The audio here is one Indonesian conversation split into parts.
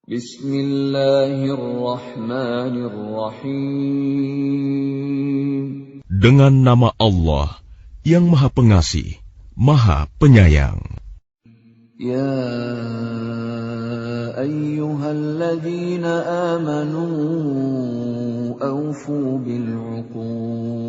Bismillahirrahmanirrahim. Dengan nama Allah yang Maha Pengasih, Maha Penyayang. Ya ayyuhalladzina amanu awfu bil'uqud.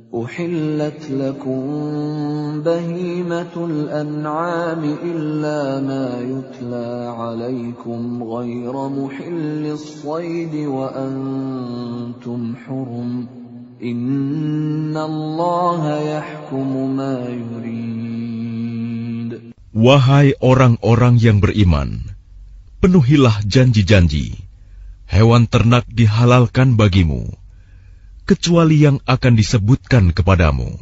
Uhillat lakum bahimatul an'ami illa ma yutla alaykum ghayra muhillis saydi wa antum hurum. Innallaha yahkumu ma yurid. Wahai orang-orang yang beriman, penuhilah janji-janji. Hewan ternak dihalalkan bagimu, kecuali yang akan disebutkan kepadamu,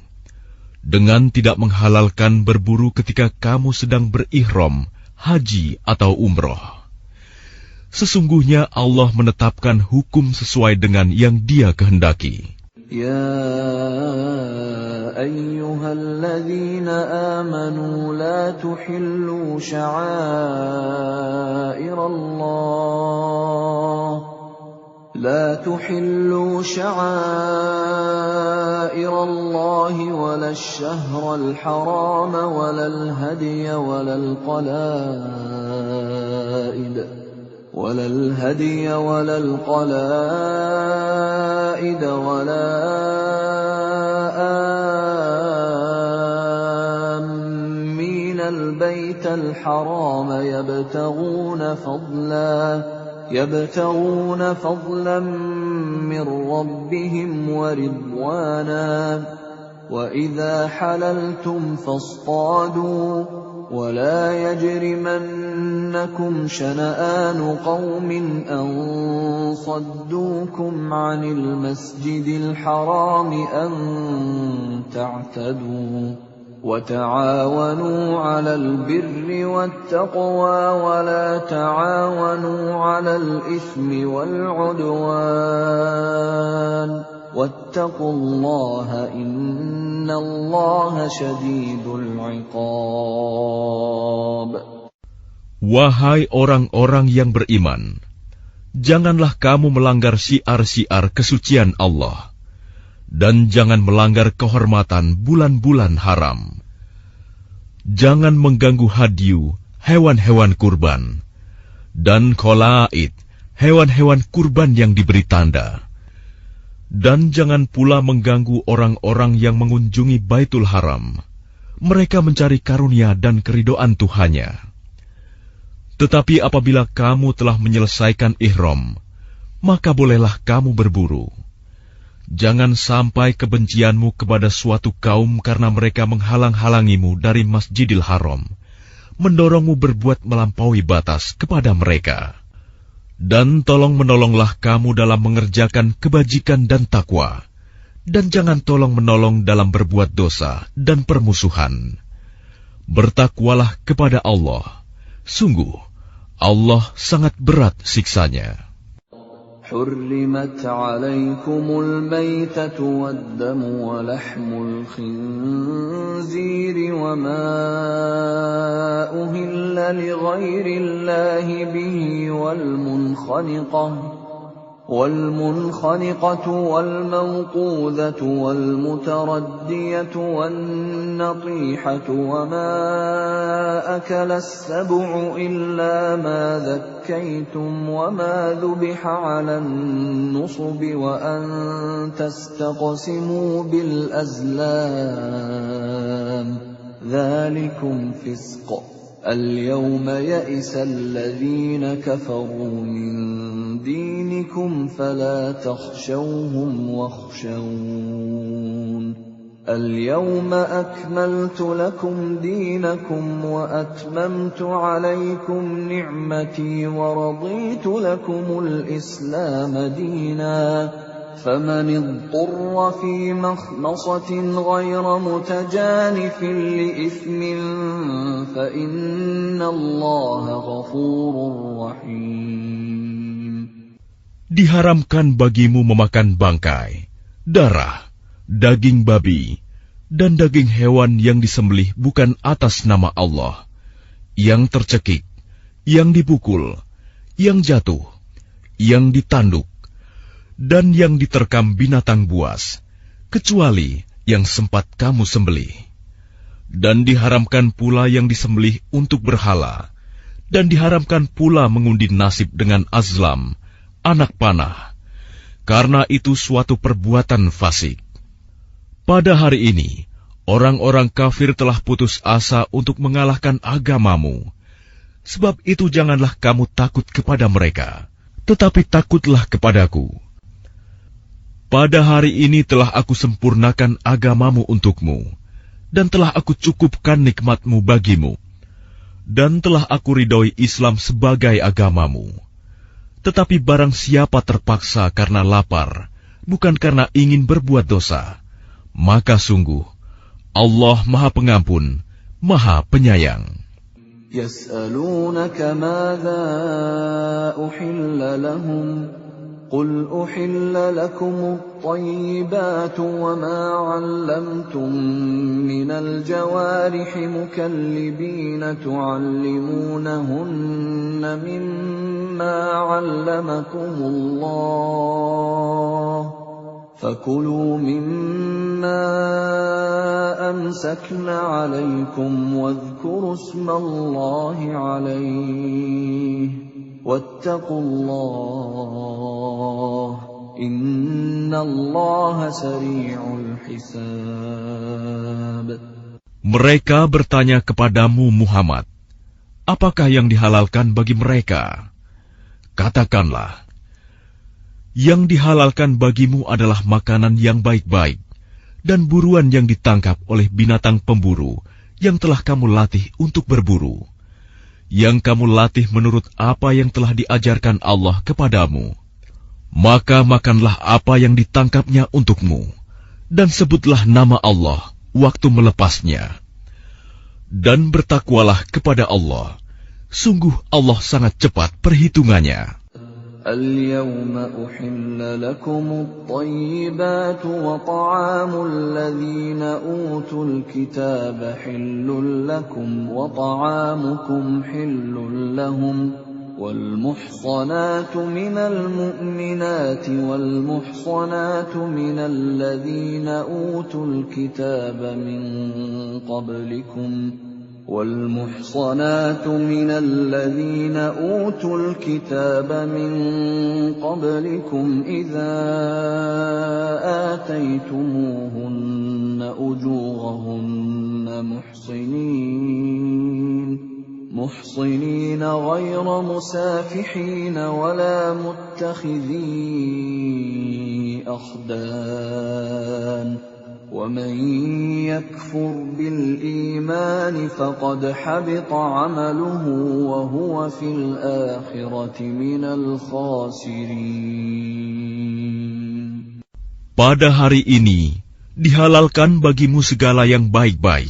dengan tidak menghalalkan berburu ketika kamu sedang berihram, haji atau umroh. Sesungguhnya Allah menetapkan hukum sesuai dengan yang Dia kehendaki. Ya ayyuhalladzina amanu la tuhillu sya'airallah لا تحلوا شعائر الله ولا الشهر الحرام ولا الهدي ولا القلائد ولا آمين البيت الحرام يبتغون فضلا من ربهم ورضوانا وإذا حللتم فاصطادوا ولا يجرمنكم شنآن قوم أن صدوكم عن المسجد الحرام أن تعتدوا وتعاونوا على البر والتقوى ولا تعاونوا على الإثم والعدوان واتقوا الله إن الله شديد العقاب. Wahai orang-orang yang beriman, janganlah kamu melanggar syiar-syiar kesucian Allah, dan jangan melanggar kehormatan bulan-bulan haram. Jangan mengganggu hadyu, hewan-hewan kurban, dan kholaid, hewan-hewan kurban yang diberi tanda. Dan jangan pula mengganggu orang-orang yang mengunjungi Baitul Haram. Mereka mencari karunia dan keridhaan Tuhannya. Tetapi apabila kamu telah menyelesaikan ihram, maka bolehlah kamu berburu. Jangan sampai kebencianmu kepada suatu kaum karena mereka menghalang-halangimu dari Masjidil Haram, mendorongmu berbuat melampaui batas kepada mereka. Dan tolong-menolonglah kamu dalam mengerjakan kebajikan dan takwa, dan jangan tolong-menolong dalam berbuat dosa dan permusuhan. Bertakwalah kepada Allah, sungguh Allah sangat berat siksanya. حرمت عليكم الميتة والدم ولحم الخنزير وما أهل لغير الله به والمنخنقة والموقوذة والمتردية والنطيحة وما أكل السبع إلا ما ذكيتم وما ذبح على النصب وأن تستقسموا بالأزلام ذلكم فسق. اليوم يئس الذين كفروا من دينكم فلا تخشوهم واخشون. اليوم أكملت لكم دينكم وأتممت عليكم نعمتي ورضيت لكم الإسلام دينا. فمن اضطر في مخمصة غير متجانف لإثم فإن الله غفور رحيم. Diharamkan bagimu memakan bangkai, darah, daging babi, dan daging hewan yang disembelih bukan atas nama Allah, yang tercekik, yang dipukul, yang jatuh, yang ditanduk, dan yang diterkam binatang buas, kecuali yang sempat kamu sembelih. Dan diharamkan pula yang disembelih untuk berhala, dan diharamkan pula mengundi nasib dengan azlam, anak panah, karena itu suatu perbuatan fasik. Pada hari ini, orang-orang kafir telah putus asa untuk mengalahkan agamamu. Sebab itu janganlah kamu takut kepada mereka, tetapi takutlah kepadaku. Pada hari ini telah aku sempurnakan agamamu untukmu, dan telah aku cukupkan nikmatmu bagimu, dan telah aku ridhoi Islam sebagai agamamu. Tetapi barang siapa terpaksa karena lapar, bukan karena ingin berbuat dosa, maka sungguh Allah Maha Pengampun, Maha Penyayang. يسألونك ماذا أحل لهم قل أحل لكم الطيبات وما علمتم من الجوارح مكلبين تعلمونهن مما علمكم الله فكلوا مما أمسكن عليكم واذكروا اسم الله عليه واتقوا الله إن الله سريع الحساب. Mereka bertanya kepadamu Muhammad, apakah yang dihalalkan bagi mereka? Katakanlah, yang dihalalkan bagimu adalah makanan yang baik-baik dan buruan yang ditangkap oleh binatang pemburu yang telah kamu latih untuk berburu, yang kamu latih menurut apa yang telah diajarkan Allah kepadamu. Maka makanlah apa yang ditangkapnya untukmu, dan sebutlah nama Allah waktu melepasnya. Dan bertakwalah kepada Allah, sungguh Allah sangat cepat perhitungannya. اليوم أحل لكم الطيبات وطعام الذين أوتوا الكتاب حل لكم وطعامكم حل لهم والمحصنات من المؤمنات والمحصنات من الذين أوتوا الكتاب من قبلكم والمحصنات من الذين أوتوا الكتاب من قبلكم إذا آتيتموهن أجورهن محصنين غير مسافحين ولا متخذي أخدان ومن يكفر بالإيمان فقد حبط عمله وهو في الآخرة من الخاسرين. Pada hari ini dihalalkan bagimu segala yang baik-baik.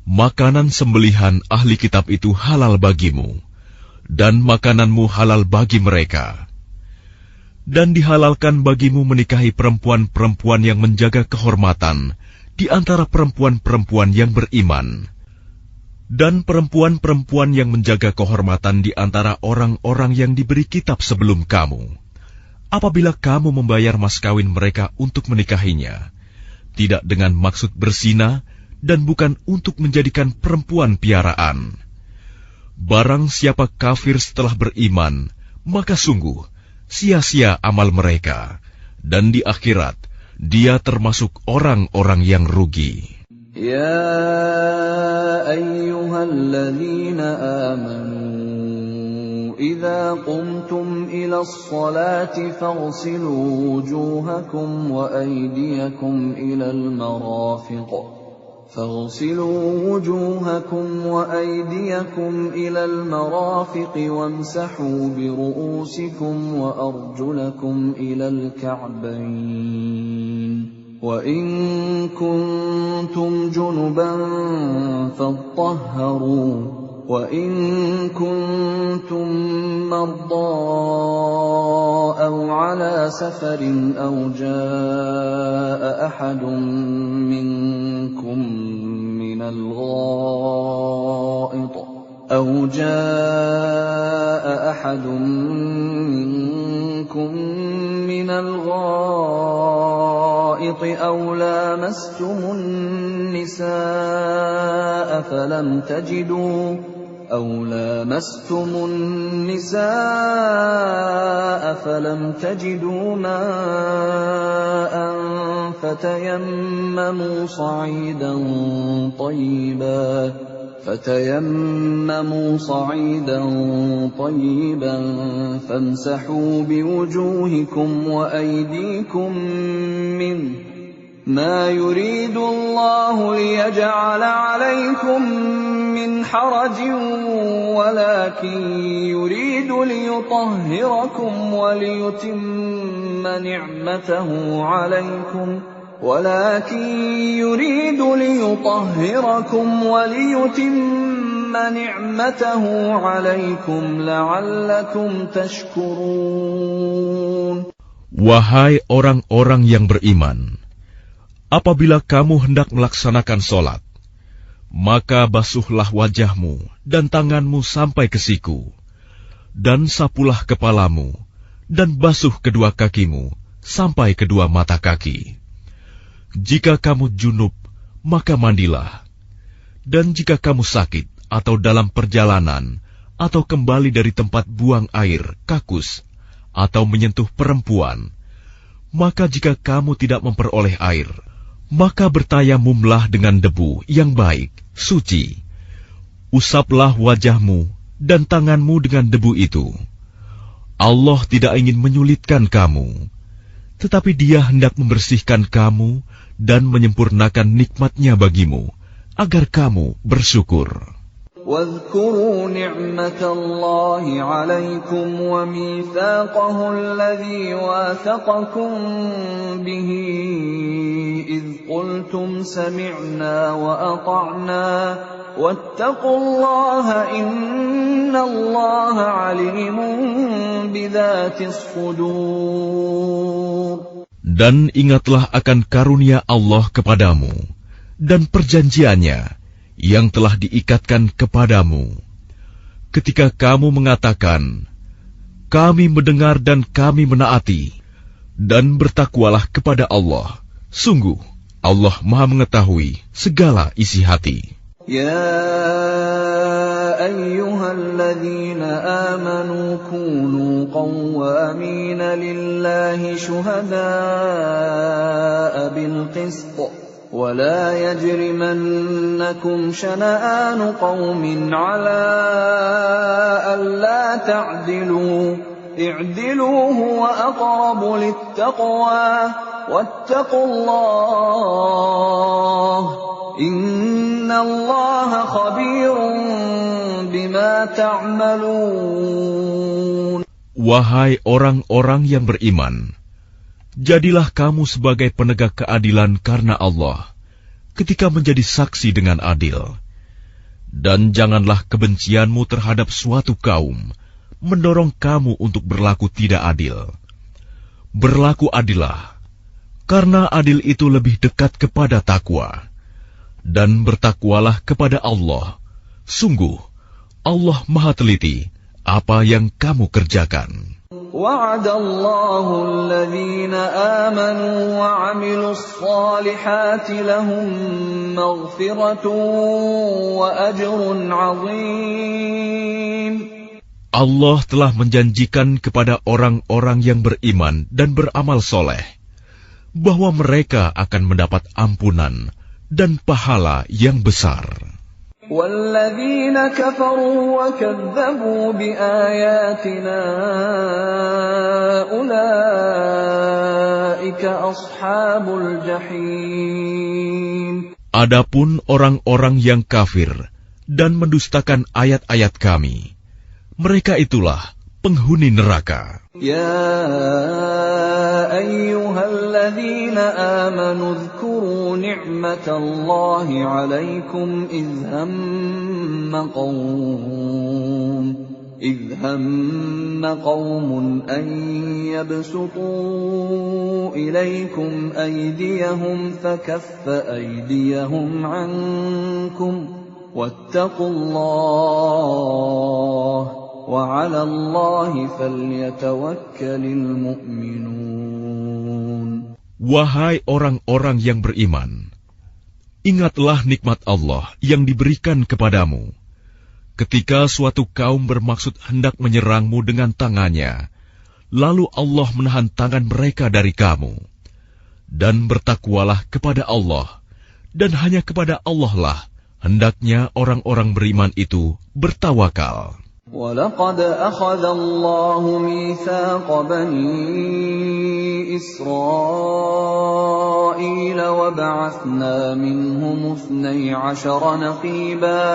Makanan sembelihan ahli kitab itu halal bagimu, dan makananmu halal bagi mereka. Dan dihalalkan bagimu menikahi perempuan-perempuan yang menjaga kehormatan di antara perempuan-perempuan yang beriman, dan perempuan-perempuan yang menjaga kehormatan di antara orang-orang yang diberi kitab sebelum kamu. Apabila kamu membayar mas kawin mereka untuk menikahinya, tidak dengan maksud berzina dan bukan untuk menjadikan perempuan piaraan. Barang siapa kafir setelah beriman, maka sungguh sia-sia amal mereka, dan di akhirat dia termasuk orang-orang yang rugi. Ya ayyuhalladzina amanu idza qumtum ilas salati faghsilu wujuhakum wa aydiyakum ilal marafiq فاغسلوا وجوهكم وأيديكم إلى المرافق وامسحوا برؤوسكم وأرجلكم إلى الكعبين وإن كنتم جنبا فاطهروا وإن كنتم مرضى أو على سفر أو جاء أحد منكم من الغائط أو جاء أحد منكم من الغائط أو لامستم النساء فلم تجدوا ماء فتيمموا صعيدا طيبا فامسحوا بوجوهكم وأيديكم منه ما يريد الله ليجعل عليكم من حرج ولكن يريد ليطهركم وليتم نعمته عليكم لعلكم تشكرون. Wahai orang-orang yang beriman, apabila kamu hendak melaksanakan sholat, maka basuhlah wajahmu dan tanganmu sampai ke siku, dan sapulah kepalamu, dan basuh kedua kakimu sampai kedua mata kaki. Jika kamu junub, maka mandilah. Dan jika kamu sakit atau dalam perjalanan, atau kembali dari tempat buang air, kakus, atau menyentuh perempuan, maka jika kamu tidak memperoleh air, maka bertayamumlah dengan debu yang baik, suci. Usaplah wajahmu dan tanganmu dengan debu itu. Allah tidak ingin menyulitkan kamu, tetapi Dia hendak membersihkan kamu dan menyempurnakan nikmat-Nya bagimu, agar kamu bersyukur. واذكروا نعمة الله عليكم وميثاقه الذي واثقكم به إذ قلتم سمعنا وأطعنا واتقوا الله إن الله عليم بذات الصدور. Dan ingatlah akan karunia Allah kepadamu dan perjanjiannya yang telah diikatkan kepadamu, ketika kamu mengatakan, kami mendengar dan kami menaati, dan bertakwalah kepada Allah. Sungguh, Allah Maha mengetahui segala isi hati. Ya ayyuhalladzina amanu kunu qawwamina lillahi syuhada'a bil qist. ولا يجرمنكم شنآن قوم على ألا تعدلوا اعدلوا هو أقرب للتقوى واتقوا الله إن الله خبير بما تعملون. Wahai orang-orang yang beriman, jadilah kamu sebagai penegak keadilan karena Allah, ketika menjadi saksi dengan adil. Dan janganlah kebencianmu terhadap suatu kaum mendorong kamu untuk berlaku tidak adil. Berlaku adillah, karena adil itu lebih dekat kepada takwa. Dan bertakwalah kepada Allah. Sungguh, Allah Maha teliti apa yang kamu kerjakan. وعد الله الذين آمنوا وعملوا الصالحات لهم مغفرة وأجر عظيم. Allah telah menjanjikan kepada orang-orang yang beriman dan beramal soleh bahwa mereka akan mendapat ampunan dan pahala yang besar. وَالَّذِينَ كَفَرُوا وَكَذَّبُوا بِآيَاتِنَا أُولَئِكَ أَصْحَابُ الْجَحِيمِ. Adapun orang-orang yang kafir dan mendustakan ayat-ayat Kami, mereka itulah penghuni neraka. يا أيها الذين آمنوا اذكروا نعمة الله عليكم إذ هم قوم أن يبسطوا إليكم أيديهم فكف أيديهم عنكم واتقوا الله وعلى الله فليتوكل المؤمنون. Wahai orang-orang yang beriman, ingatlah nikmat Allah yang diberikan kepadamu. Ketika suatu kaum bermaksud hendak menyerangmu dengan tangannya, lalu Allah menahan tangan mereka dari kamu. Dan bertakwalah kepada Allah, dan hanya kepada Allah lah hendaknya orang-orang beriman itu bertawakal. وَلَقَدْ أَخَذَ اللَّهُ مِيثَاقَ بَنِي إِسْرَائِيلَ وَبَعَثْنَا مِنْهُمُ 12 نَقِيبًا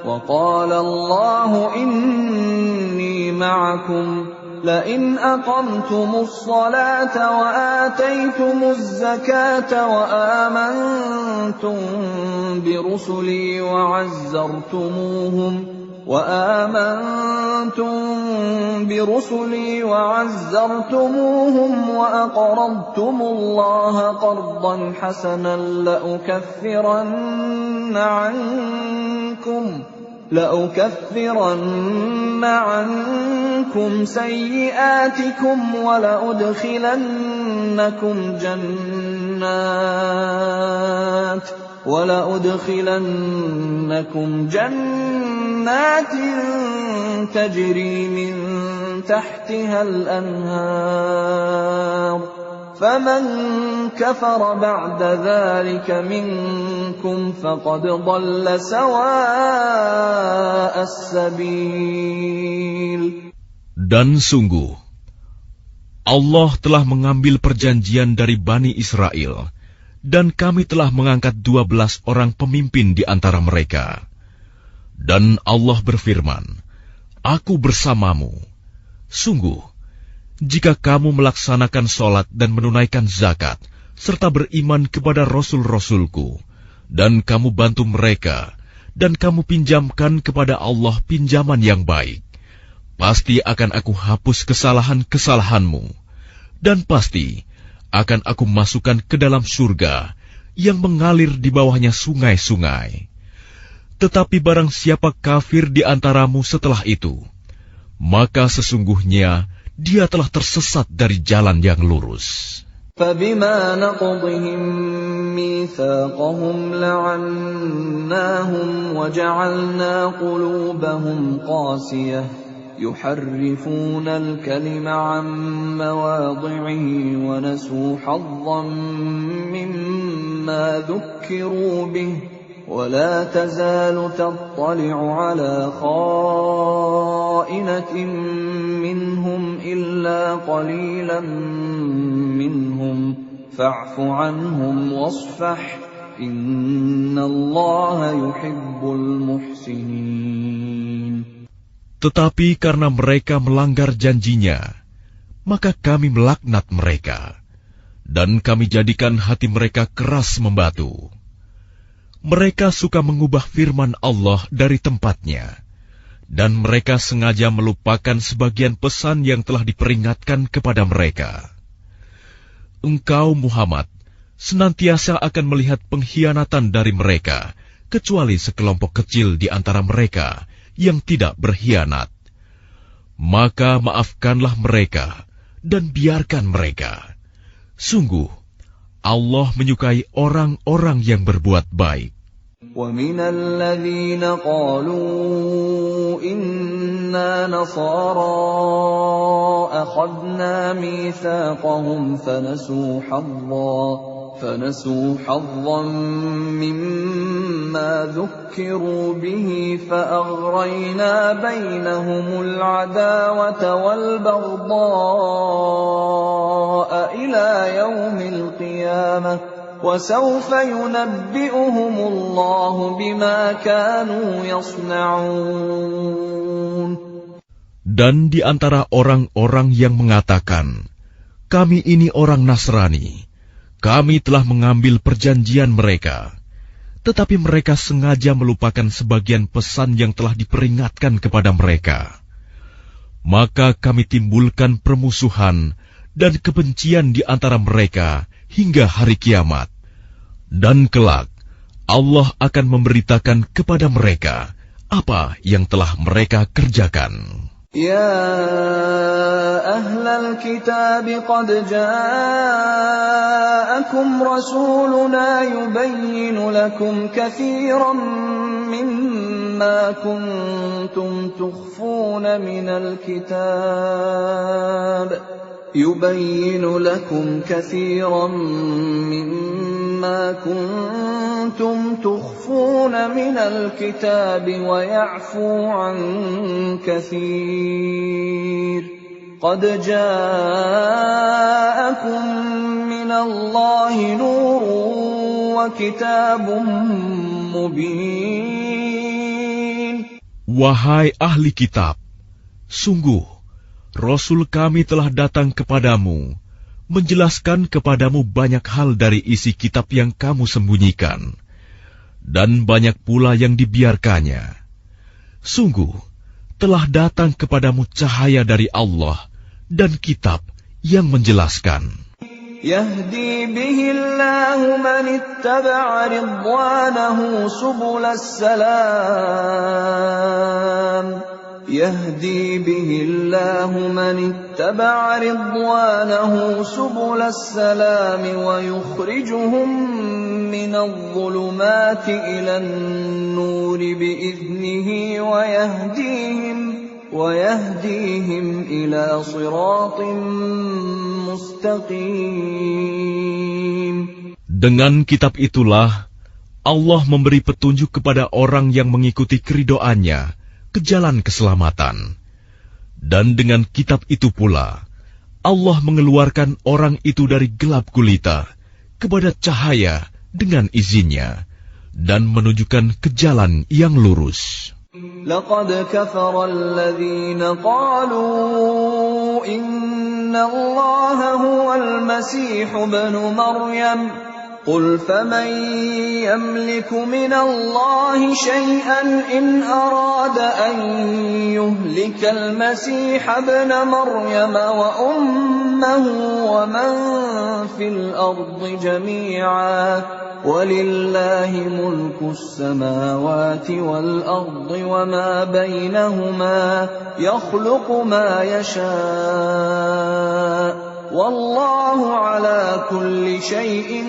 وَقَالَ اللَّهُ إِنِّي مَعَكُمْ لئن أقمتم الصلاة وآتيتم الزكاة وآمنتم برسلي وعزرتموهم وأقرضتم الله قرضا حسنا لأكفرن عنكم سيئاتكم ولأدخلنكم جنات تجري من تحتها الأنهار فمن كفر بعد ذلك منكم فقد ضل سواء السبيل. Dan sungguh, Allah telah mengambil perjanjian dari Bani Israel, dan kami telah mengangkat 12 orang pemimpin di antara mereka. Dan Allah berfirman, Aku bersamamu. Sungguh, jika kamu melaksanakan sholat dan menunaikan zakat, serta beriman kepada Rasul-Rasulku, dan kamu bantu mereka, dan kamu pinjamkan kepada Allah pinjaman yang baik, pasti akan aku hapus kesalahan-kesalahanmu, dan pasti akan aku masukkan ke dalam surga yang mengalir di bawahnya sungai-sungai. Tetapi barang siapa kafir di antaramu setelah itu, maka sesungguhnya dia telah tersesat dari jalan yang lurus. فَبِمَا نَقْضِهِمْ مِيثَاقَهُمْ لَعَنَّاهُمْ وَجَعَلْنَا قُلُوبَهُمْ قَاسِيَةً يُحَرِّفُونَ الْكَلِمَ عَن مَّوَاضِعِهِ وَنَسُوا حَظًّا مِّمَّا ذُكِّرُوا بِهِ وَلَا تَزَالُ تَطَّلِعُ عَلَى خَائِنَةٍ مِّنْهُمْ إِلَّا قَلِيلًا مِّنْهُمْ فَاعْفُ عَنْهُمْ وَاصْفَحْ إِنَّ اللَّهَ يُحِبُّ الْمُحْسِنِينَ. Tetapi karena mereka melanggar janjinya, maka kami melaknat mereka, dan kami jadikan hati mereka keras membatu. Mereka suka mengubah firman Allah dari tempatnya, dan mereka sengaja melupakan sebagian pesan yang telah diperingatkan kepada mereka. Engkau, Muhammad, senantiasa akan melihat pengkhianatan dari mereka, kecuali sekelompok kecil di antara mereka yang tidak berkhianat. Maka maafkanlah mereka, dan biarkan mereka. Sungguh, Allah menyukai orang-orang yang berbuat baik. وَمِنَ الَّذِينَ قَالُوا إِنَّا نَصَارَىٰ أَخَذْنَا مِيثَاقَهُمْ فَنَسُوا حَظًّا مِّمَّا ذُكِّرُوا بِهِ فَأَغْرَيْنَا بَيْنَهُمُ الْعَدَاوَةَ وَالْبَغْضَاءَ إِلَىٰ يَوْمِ الْقِيَامَةِ وَسَوْفَ يُنَبِّئُهُمُ اللَّهُ بِمَا كَانُوا يَصْنَعُونَ. Dan di antara orang-orang yang mengatakan, kami ini orang Nasrani, kami telah mengambil perjanjian mereka, tetapi mereka sengaja melupakan sebagian pesan yang telah diperingatkan kepada mereka. Maka kami timbulkan permusuhan dan kebencian di antara mereka hingga hari kiamat. Dan kelak, Allah akan memberitakan kepada mereka apa yang telah mereka kerjakan. يا أهل الكتاب قد جاءكم رسولنا يبين لكم كثيرا مما كنتم تخفون من الكتاب ويعفو عن كثير قد جاءكم من الله نور وكتاب مبين. Wahai ahli kitab, sungguh Rasul kami telah datang kepadamu, menjelaskan kepadamu banyak hal dari isi kitab yang kamu sembunyikan, dan banyak pula yang dibiarkannya. Sungguh, telah datang kepadamu cahaya dari Allah dan kitab yang menjelaskan. يهدي به الله من اتبع رضوانه سبل السلام يهدي به الله من اتبع رضوانه سبل السلام ويخرجهم من الظلمات إلى النور بإذنه ويهديهم إلى صراط مستقيم. Dengan kitab itulah Allah memberi petunjuk kepada orang yang mengikuti keridhoannya ke jalan keselamatan. Dan dengan kitab itu pula, Allah mengeluarkan orang itu dari gelap gulita kepada cahaya dengan izinnya, dan menunjukkan ke jalan yang lurus. لقد كفر الذين قالوا إن الله هو المسيح ابن مريم قل فمن يملك من الله شيئا إن أراد أن يهلك المسيح ابن مريم وأمه ومن في الأرض جميعا ولله ملك السماوات والأرض وما بينهما يخلق ما يشاء والله على كل شيء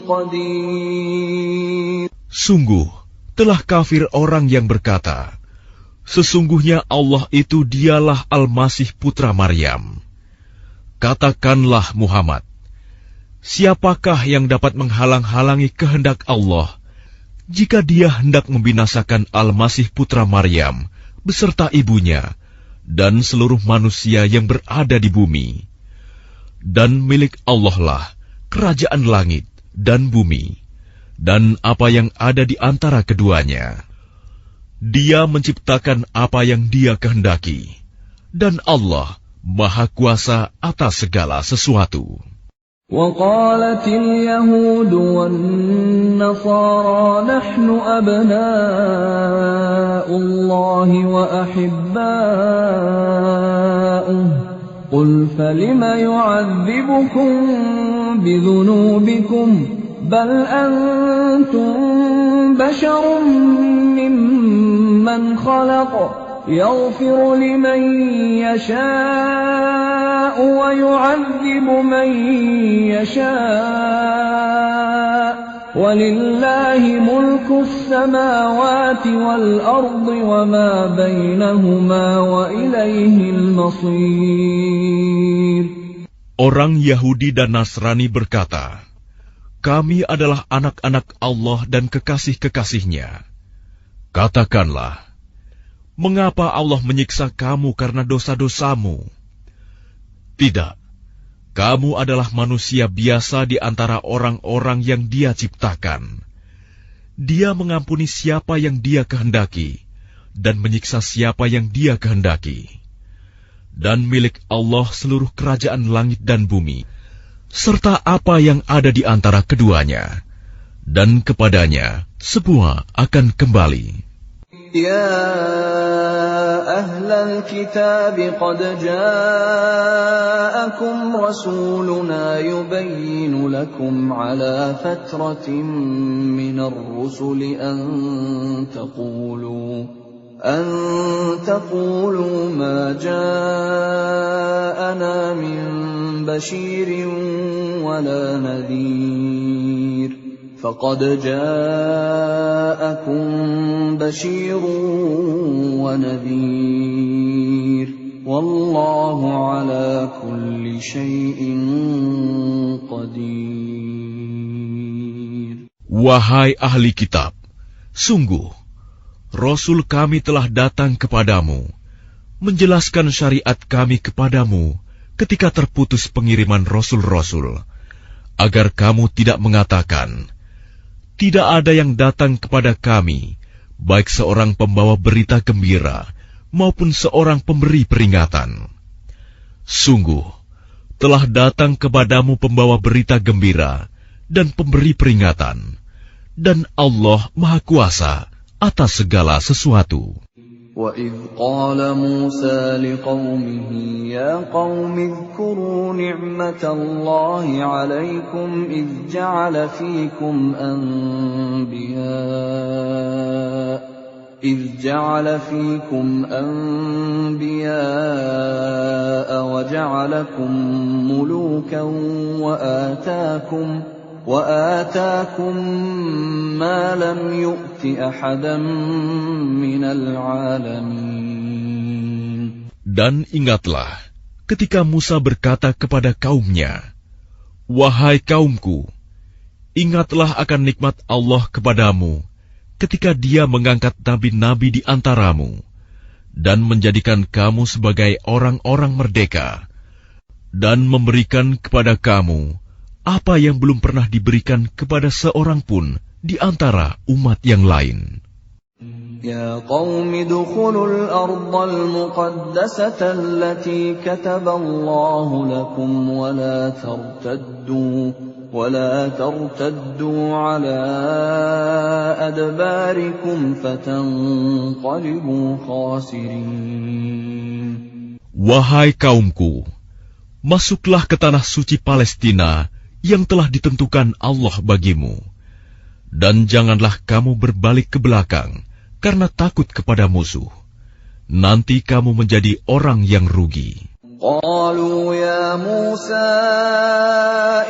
قدير. Sungguh, telah kafir orang yang berkata, sesungguhnya Allah itu dialah Al-Masih putra Maryam. Katakanlah Muhammad, siapakah yang dapat menghalang-halangi kehendak Allah jika Dia hendak membinasakan Al-Masih putra Maryam beserta ibunya dan seluruh manusia yang berada di bumi? Dan milik Allah lah kerajaan langit dan bumi, dan apa yang ada di antara keduanya. Dia menciptakan apa yang Dia kehendaki, dan Allah Maha Kuasa atas segala sesuatu. وقالت اليهود والنصارى نحن أبناء الله وأحباؤه قل فلم يعذبكم بذنوبكم بل أنتم بشر ممن خلق يغفر لمن يشاء ويعذب من يشاء ولله ملك السماوات والأرض وما بينهما وإليه المصير. Orang Yahudi dan Nasrani berkata, kami adalah anak-anak Allah dan kekasih-kekasihnya. Katakanlah, mengapa Allah menyiksa kamu karena dosa-dosamu? Tidak, kamu adalah manusia biasa di antara orang-orang yang Dia ciptakan. Dia mengampuni siapa yang Dia kehendaki, dan menyiksa siapa yang Dia kehendaki. Dan milik Allah seluruh kerajaan langit dan bumi, serta apa yang ada di antara keduanya, dan kepadanya semua akan kembali. يا أهل الكتاب قد جاءكم رسولنا يبين لكم على فترة من الرسل أن تقولوا ما جاءنا من بشير ولا نذير فقد جاءكم بشير ونذير والله على كل شيء قدير. Wahai ahli kitab, sungguh Rasul kami telah datang kepadamu, menjelaskan syariat kami kepadamu ketika terputus pengiriman rasul-rasul, agar kamu tidak mengatakan, tidak ada yang datang kepada kami, baik seorang pembawa berita gembira maupun seorang pemberi peringatan. Sungguh, telah datang kepadamu pembawa berita gembira dan pemberi peringatan, dan Allah Maha Kuasa atas segala sesuatu. وَإِذْ قَالَ مُوسَى لِقَوْمِهِ يَا قَوْمِ اذْكُرُوا نِعْمَةَ اللَّهِ عَلَيْكُمْ إِذْ جَعَلَ فِيكُمْ أَنْبِيَاءَ وَجَعَلَكُمْ مُلُوكًا وآتاكم ما لم يؤت أحدا من العالمين. Dan ingatlah ketika Musa berkata kepada kaumnya, wahai kaumku, ingatlah akan nikmat Allah kepadamu ketika Dia mengangkat nabi-nabi di antaramu dan menjadikan kamu sebagai orang-orang merdeka dan memberikan kepada kamu apa yang belum pernah diberikan kepada seorang pun di antara umat yang lain. Ya qaumi dukhulul ardal muqaddasata allati kataballahu lakum wa la tartaddu ala adbarikum fatanqalibu khasirin. Wahai kaumku, masuklah ke tanah suci Palestina yang telah ditentukan Allah bagimu, dan janganlah kamu berbalik ke belakang karena takut kepada musuh. Nanti kamu menjadi orang yang rugi. Qalu ya Musa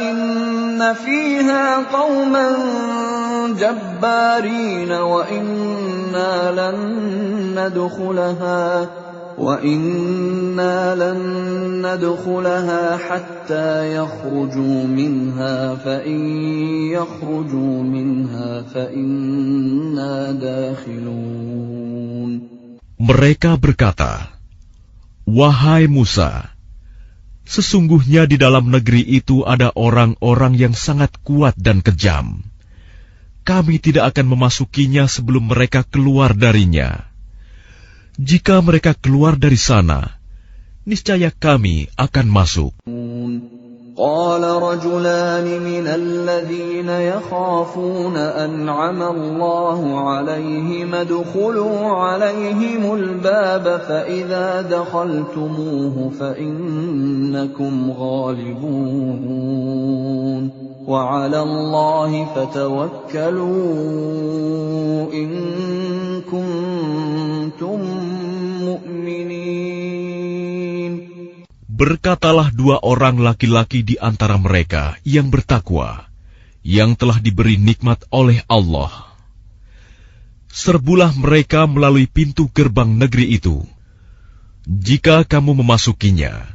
inna fiha qauman jabbarin wa inna lan ندخلها حتى يخرجوا منها فإن يخرجوا منها فإنا داخلون. Mereka berkata, wahai Musa, sesungguhnya di dalam negeri itu ada orang-orang yang sangat kuat dan kejam. Kami tidak akan memasukinya sebelum mereka keluar darinya. Jika mereka keluar dari sana, niscaya kami akan masuk. Qala rajulani minal ladzina yakhafuna an'ama Allahu 'alaihim udkhulu 'alaihimul baba fa idza dakhaltumuhu fa innakum ghalibun wa 'ala Allahi fatawakkalu in kuntum mu'minin. Berkatalah dua orang laki-laki di antara mereka yang bertakwa, yang telah diberi nikmat oleh Allah. Serbulah mereka melalui pintu gerbang negeri itu. Jika kamu memasukinya,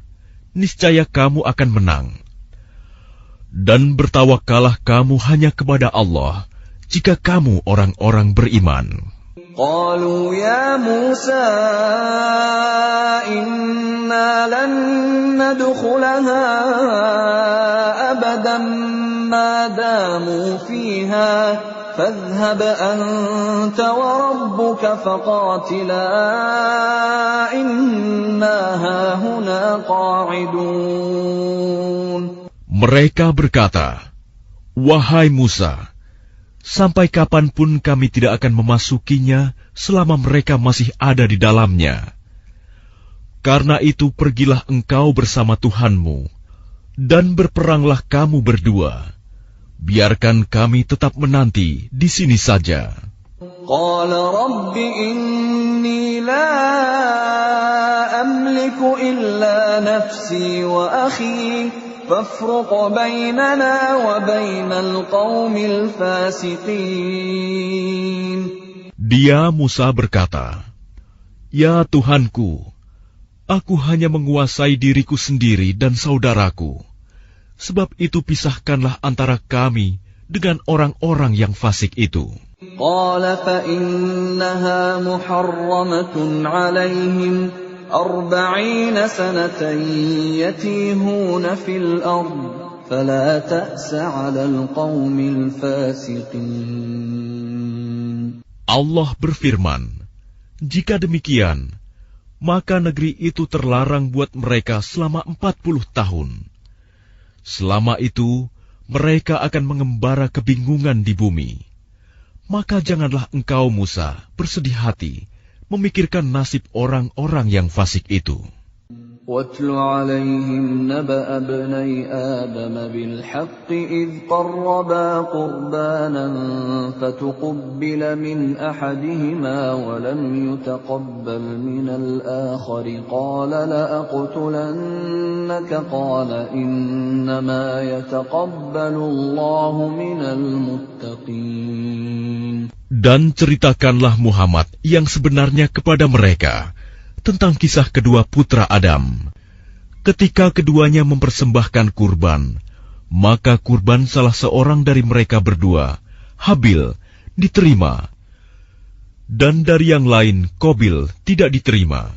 niscaya kamu akan menang. Dan bertawakkallah kamu hanya kepada Allah, jika kamu orang-orang beriman. Qalu ya Musa inna lan nadkhulaha abadan ma damu fiha fadhhab anta wa rabbuka faqatila inna hahuna qa'idun. Mereka berkata, wahai Musa, sampai kapanpun kami tidak akan memasukinya selama mereka masih ada di dalamnya. Karena itu pergilah engkau bersama Tuhanmu, dan berperanglah kamu berdua. Biarkan kami tetap menanti di sini saja. Qala Rabbi inni la amliku illa nafsi wa akhi fafruq bainana wa bainal qaumil fasiqin. Dia Musa berkata, "Ya Tuhanku, aku hanya menguasai diriku sendiri dan saudaraku. Sebab itu pisahkanlah antara kami dengan orang-orang yang fasik itu." Qala fa innaha muharramatun 'alaihim 40 sanatan yatihuna fil ard fala ta'sa 'alal qaumil fasiqin. Allah berfirman, "Jika demikian, maka negeri itu terlarang buat mereka selama 40 tahun. Selama itu, mereka akan mengembara kebingungan di bumi. Maka janganlah engkau, Musa, bersedih hati memikirkan nasib orang-orang yang fasik itu." وَاتْلُ عَلَيْهِمْ نَبَأَ ابْنَيْ آدَمَ بِالْحَقِّ إِذْ قَرَّبَا قُرْبَانًا فَتُقُبِّلَ مِنْ أَحَدِهِمَا وَلَمْ يُتَقَبَّلْ مِنَ الْآخَرِ قَالَ لَأَقْتُلَنَّكَ قَالَ إِنَّمَا يَتَقَبَّلُ اللَّهُ مِنَ الْمُتَّقِينَ. Dan ceritakanlah Muhammad yang sebenarnya kepada mereka tentang kisah kedua putra Adam. Ketika keduanya mempersembahkan kurban, maka kurban salah seorang dari mereka berdua, Habil, diterima, dan dari yang lain, Qabil, tidak diterima.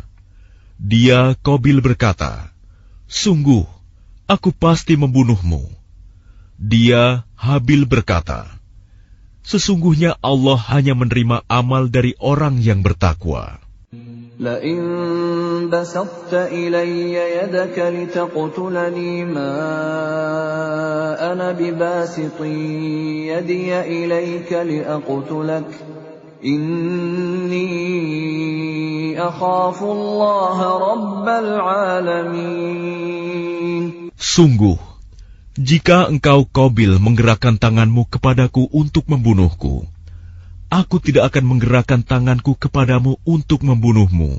Dia, Qabil, berkata, "Sungguh, aku pasti membunuhmu." Dia, Habil, berkata, "Sesungguhnya Allah hanya menerima amal dari orang yang bertakwa." لئن بسطت إلي يدك لتقتلني ما أنا بباسط يدي إليك لأقتلك إني أخاف الله رب العالمين. Sungguh, jika engkau Qabil menggerakkan tanganmu kepadaku untuk membunuhku, aku tidak akan menggerakkan tanganku kepadamu untuk membunuhmu.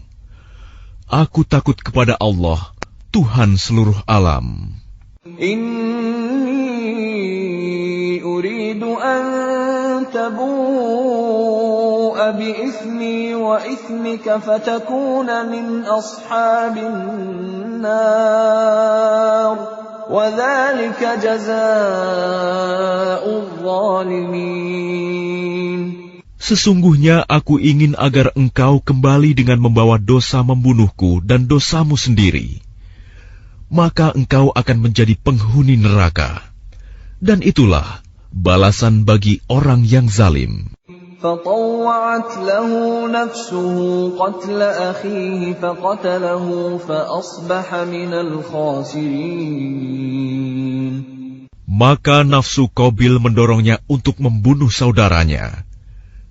Aku takut kepada Allah, Tuhan seluruh alam. Inni uridu an tabu'a bi ithmi wa ithmika fatakuna min ashabin nar. Wa dhalika jazaa'ul zalimin. Sesungguhnya aku ingin agar engkau kembali dengan membawa dosa membunuhku dan dosamu sendiri. Maka engkau akan menjadi penghuni neraka. Dan itulah balasan bagi orang yang zalim. فطوعت له نفسه قتل أخيه فقتله فأصبح من الخاسرين. Maka nafsu Qabil mendorongnya untuk membunuh saudaranya.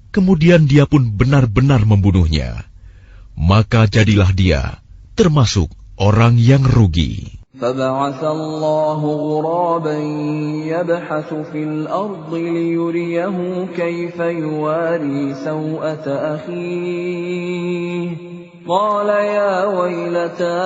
Kemudian dia pun benar-benar membunuhnya. Maka jadilah dia termasuk orang yang rugi. فبعث الله غرابا يبحث في الأرض ليريه كيف يواري سوءة أخيه قال يا ويلتى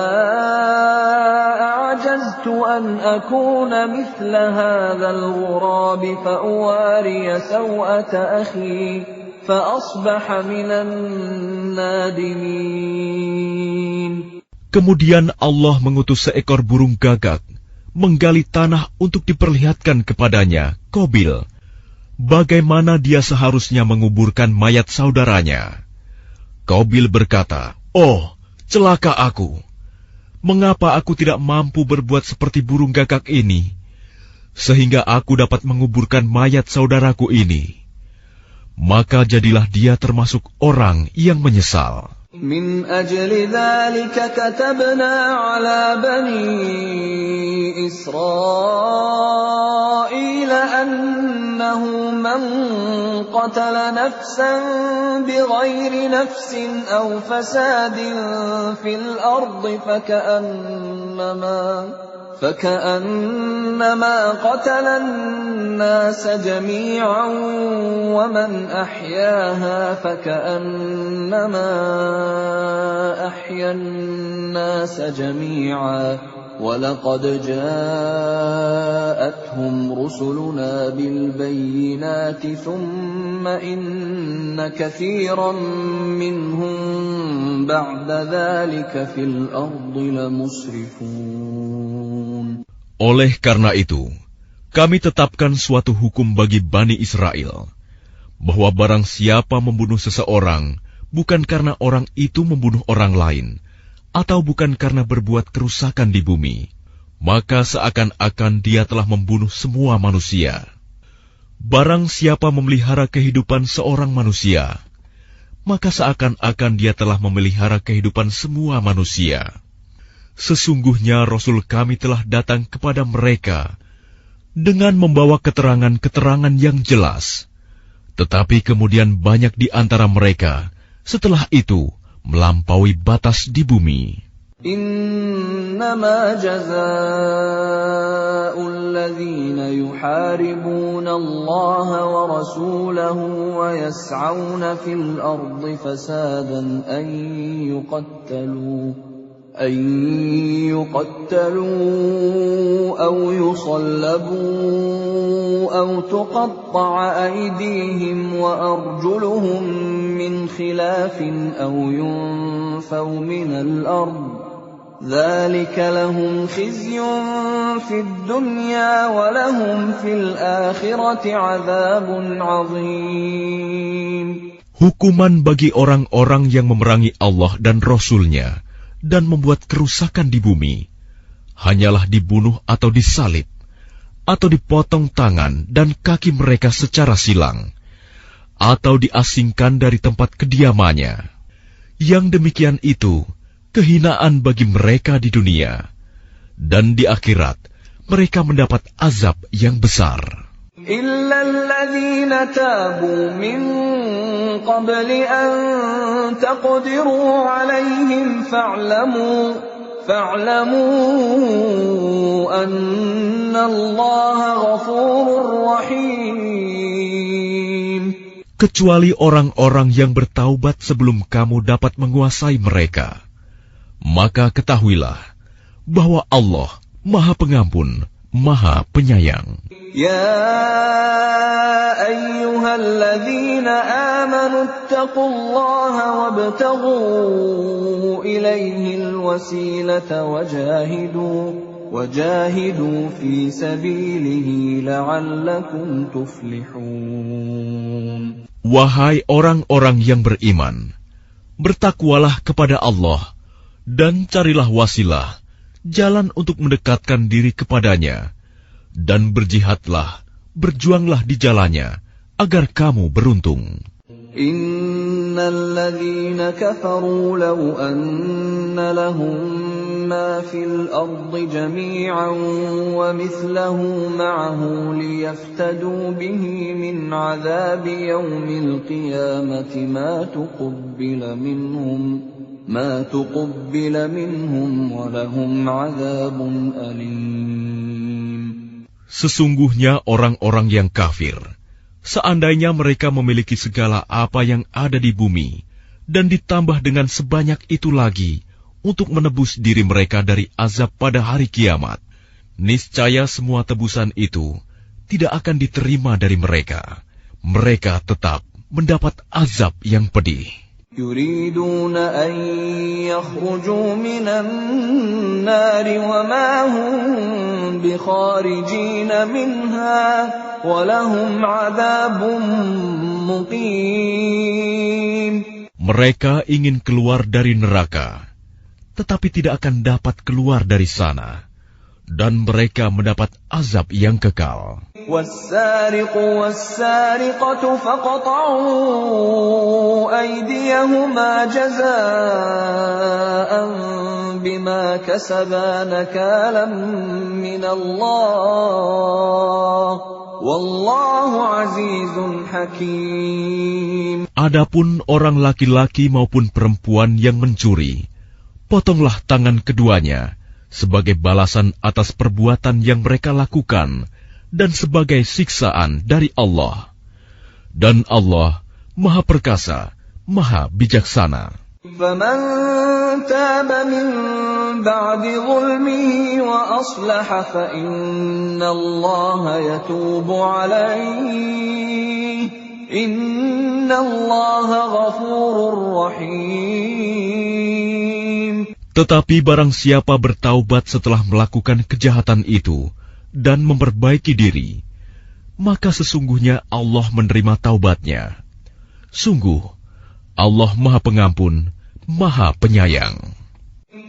أعجزت أن أكون مثل هذا الغراب فأواري سوءة أخي فأصبح من النادمين. Kemudian Allah mengutus seekor burung gagak, menggali tanah untuk diperlihatkan kepadanya, Qabil, bagaimana dia seharusnya menguburkan mayat saudaranya. Qabil berkata, "Oh, celaka aku! Mengapa aku tidak mampu berbuat seperti burung gagak ini, sehingga aku dapat menguburkan mayat saudaraku ini?" Maka jadilah dia termasuk orang yang menyesal. من أجل ذلك كتبنا على بني إسرائيل أنه من قتل نفسا بغير نفس أو فساد في الأرض فكأنما قتل الناس جميعا ومن أحياها فكأنما أحيا الناس جميعا ولقد جاءتهم رسلنا بالبينات ثم إن كثيرا منهم بعد ذلك في الأرض لمسرفون. Oleh karena itu, kami tetapkan suatu hukum bagi Bani Israel, bahwa barang siapa membunuh seseorang, bukan karena orang itu membunuh orang lain, atau bukan karena berbuat kerusakan di bumi, maka seakan-akan dia telah membunuh semua manusia. Barang siapa memelihara kehidupan seorang manusia, maka seakan-akan dia telah memelihara kehidupan semua manusia. Sesungguhnya Rasul kami telah datang kepada mereka dengan membawa keterangan-keterangan yang jelas. Tetapi kemudian banyak di antara mereka setelah itu melampaui batas di bumi. Innama jazaa'ul ladzina yuharibuna Allah wa rasulahu wa yas'auna fil ardi fasadan an yuqattalu aw yusallabu aw tuqatta'a aydihim wa arjuluhum min khilafin aw yunfaw minal ard dzalika lahum khizyun fid dunya wa lahum fil akhirati 'adzabun 'adzim. Hukuman bagi orang-orang yang memerangi Allah dan Rasul-Nya dan membuat kerusakan di bumi hanyalah dibunuh atau disalib atau dipotong tangan dan kaki mereka secara silang, atau diasingkan dari tempat kediamannya. Yang demikian itu kehinaan bagi mereka di dunia, dan di akhirat mereka mendapat azab yang besar. Illa alladhina tabu min qabli an taqdiru alaihim fa'lamu anna Allaha ghafurur rahim. Kecuali orang-orang yang bertaubat sebelum kamu dapat menguasai mereka, maka ketahuilah bahwa Allah Maha Pengampun, Maha Penyayang. Ya ayyuhalladzina amanu ittaqullaha wabtaghu ilaihil wasilata wajahidu fi sabilihi la'allakum tuflihun. Wahai orang-orang yang beriman, bertakwalah kepada Allah dan carilah wasilah, jalan untuk mendekatkan diri kepadanya, dan berjihadlah, berjuanglah di jalannya, agar kamu beruntung. Innal ladzina kafaru law anna lahum ma fil ardi jami'an wa mithluhu ma'ahu liyaftadu bihi min 'adzabi yaumil qiyamati ma tuqabbala minhum wa lahum 'adzabun alim. Sesungguhnya orang-orang yang kafir, seandainya mereka memiliki segala apa yang ada di bumi, dan ditambah dengan sebanyak itu lagi untuk menebus diri mereka dari azab pada hari kiamat, niscaya semua tebusan itu tidak akan diterima dari mereka. Mereka tetap mendapat azab yang pedih. يريدون أن يخرجوا من النار وما هم بخارجين منها ولهم عذاب مقيم. Mereka ingin keluar dari neraka, tetapi tidak akan dapat keluar dari sana, dan mereka mendapat azab yang kekal. وَالسَّارِقُ وَالسَّارِقَةُ فَاقْطَعُوا أَيْدِيَهُمَا جَزَاءً بِمَا كَسَبَا نَكَالًا مِّنَ اللَّهِ وَاللَّهُ عَزِيزٌ حَكِيمٌ. Adapun orang laki-laki maupun perempuan yang mencuri, potonglah tangan keduanya sebagai balasan atas perbuatan yang mereka lakukan dan sebagai siksaan dari Allah. Dan Allah Maha Perkasa, Maha Bijaksana. فَمَن تَابَ مِن بَعْدِ ظُلْمِهِ وَأَصْلَحَ فَإِنَّ اللَّهَ يَتُوبُ عَلَيْهِ إِنَّ اللَّهَ غَفُورٌ رَّحِيمٌ. Tetapi barang siapa bertaubat setelah melakukan kejahatan itu dan memperbaiki diri, maka sesungguhnya Allah menerima taubatnya. Sungguh, Allah Maha Pengampun, Maha Penyayang.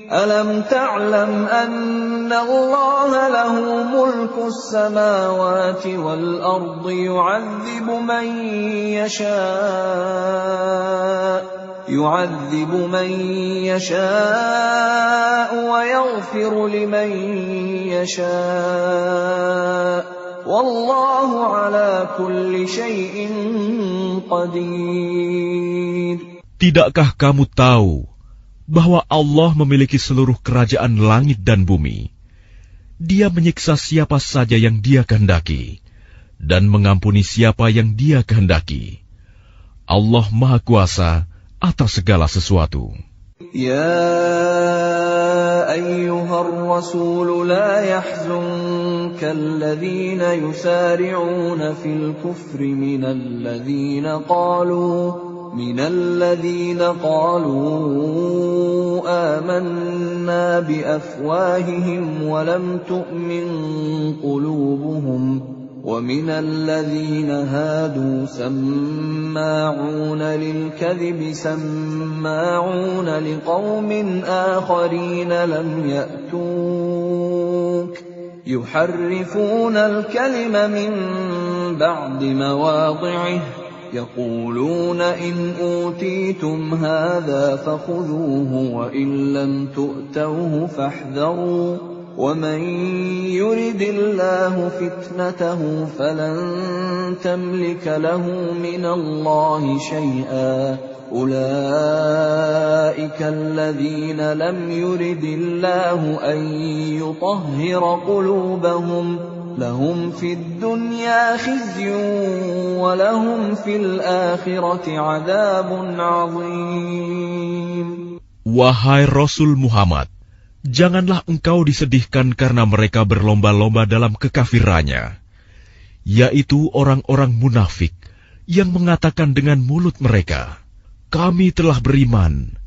Alam ta'lam anna Allah lahu mulku as-samawati wal ardi yu'adzibu man yasha'u wa yaghfiru liman yasha'u wallahu ala kulli syai'in qadir. Tidakkah kamu tahu bahwa Allah memiliki seluruh kerajaan langit dan bumi? Dia menyiksa siapa saja yang Dia kehendaki dan mengampuni siapa yang Dia kehendaki. Allah Maha Kuasa atas segala sesuatu. Ya ayyuhar rasul la yahzunka alladhina yusari'una fil kufri minal ladhina qalu amanna bi afwahihim wa lam tu'min qulubuhum وَمِنَ الَّذِينَ هَادُوا سَمَّاعُونَ لِلْكَذِبِ سَمَّاعُونَ لِقَوْمٍ آخَرِينَ لَمْ يَأْتُوكَ يُحَرِّفُونَ الْكَلِمَ مِنْ بَعْدِ مَوَاضِعِهِ يَقُولُونَ إِنْ أُوتِيتُمْ هَذَا فَخُذُوهُ وَإِنْ لَمْ تُؤْتَوْهُ فَاحْذَرُوا وَمَنْ يُرِدِ اللَّهُ فِتْنَتَهُ فَلَنْ تَمْلِكَ لَهُ مِنَ اللَّهِ شَيْئًا أُولَئِكَ الَّذِينَ لَمْ يُرِدِ اللَّهُ أَنْ يُطَهِّرَ قُلُوبَهُمْ لَهُمْ فِي الدُّنْيَا خِزْيٌ وَلَهُمْ فِي الْآخِرَةِ عَذَابٌ عَظِيمٌ. Wahai Rasul Muhammad, janganlah engkau disedihkan karena mereka berlomba-lomba dalam kekafirannya, yaitu orang-orang munafik yang mengatakan dengan mulut mereka, "Kami telah beriman,"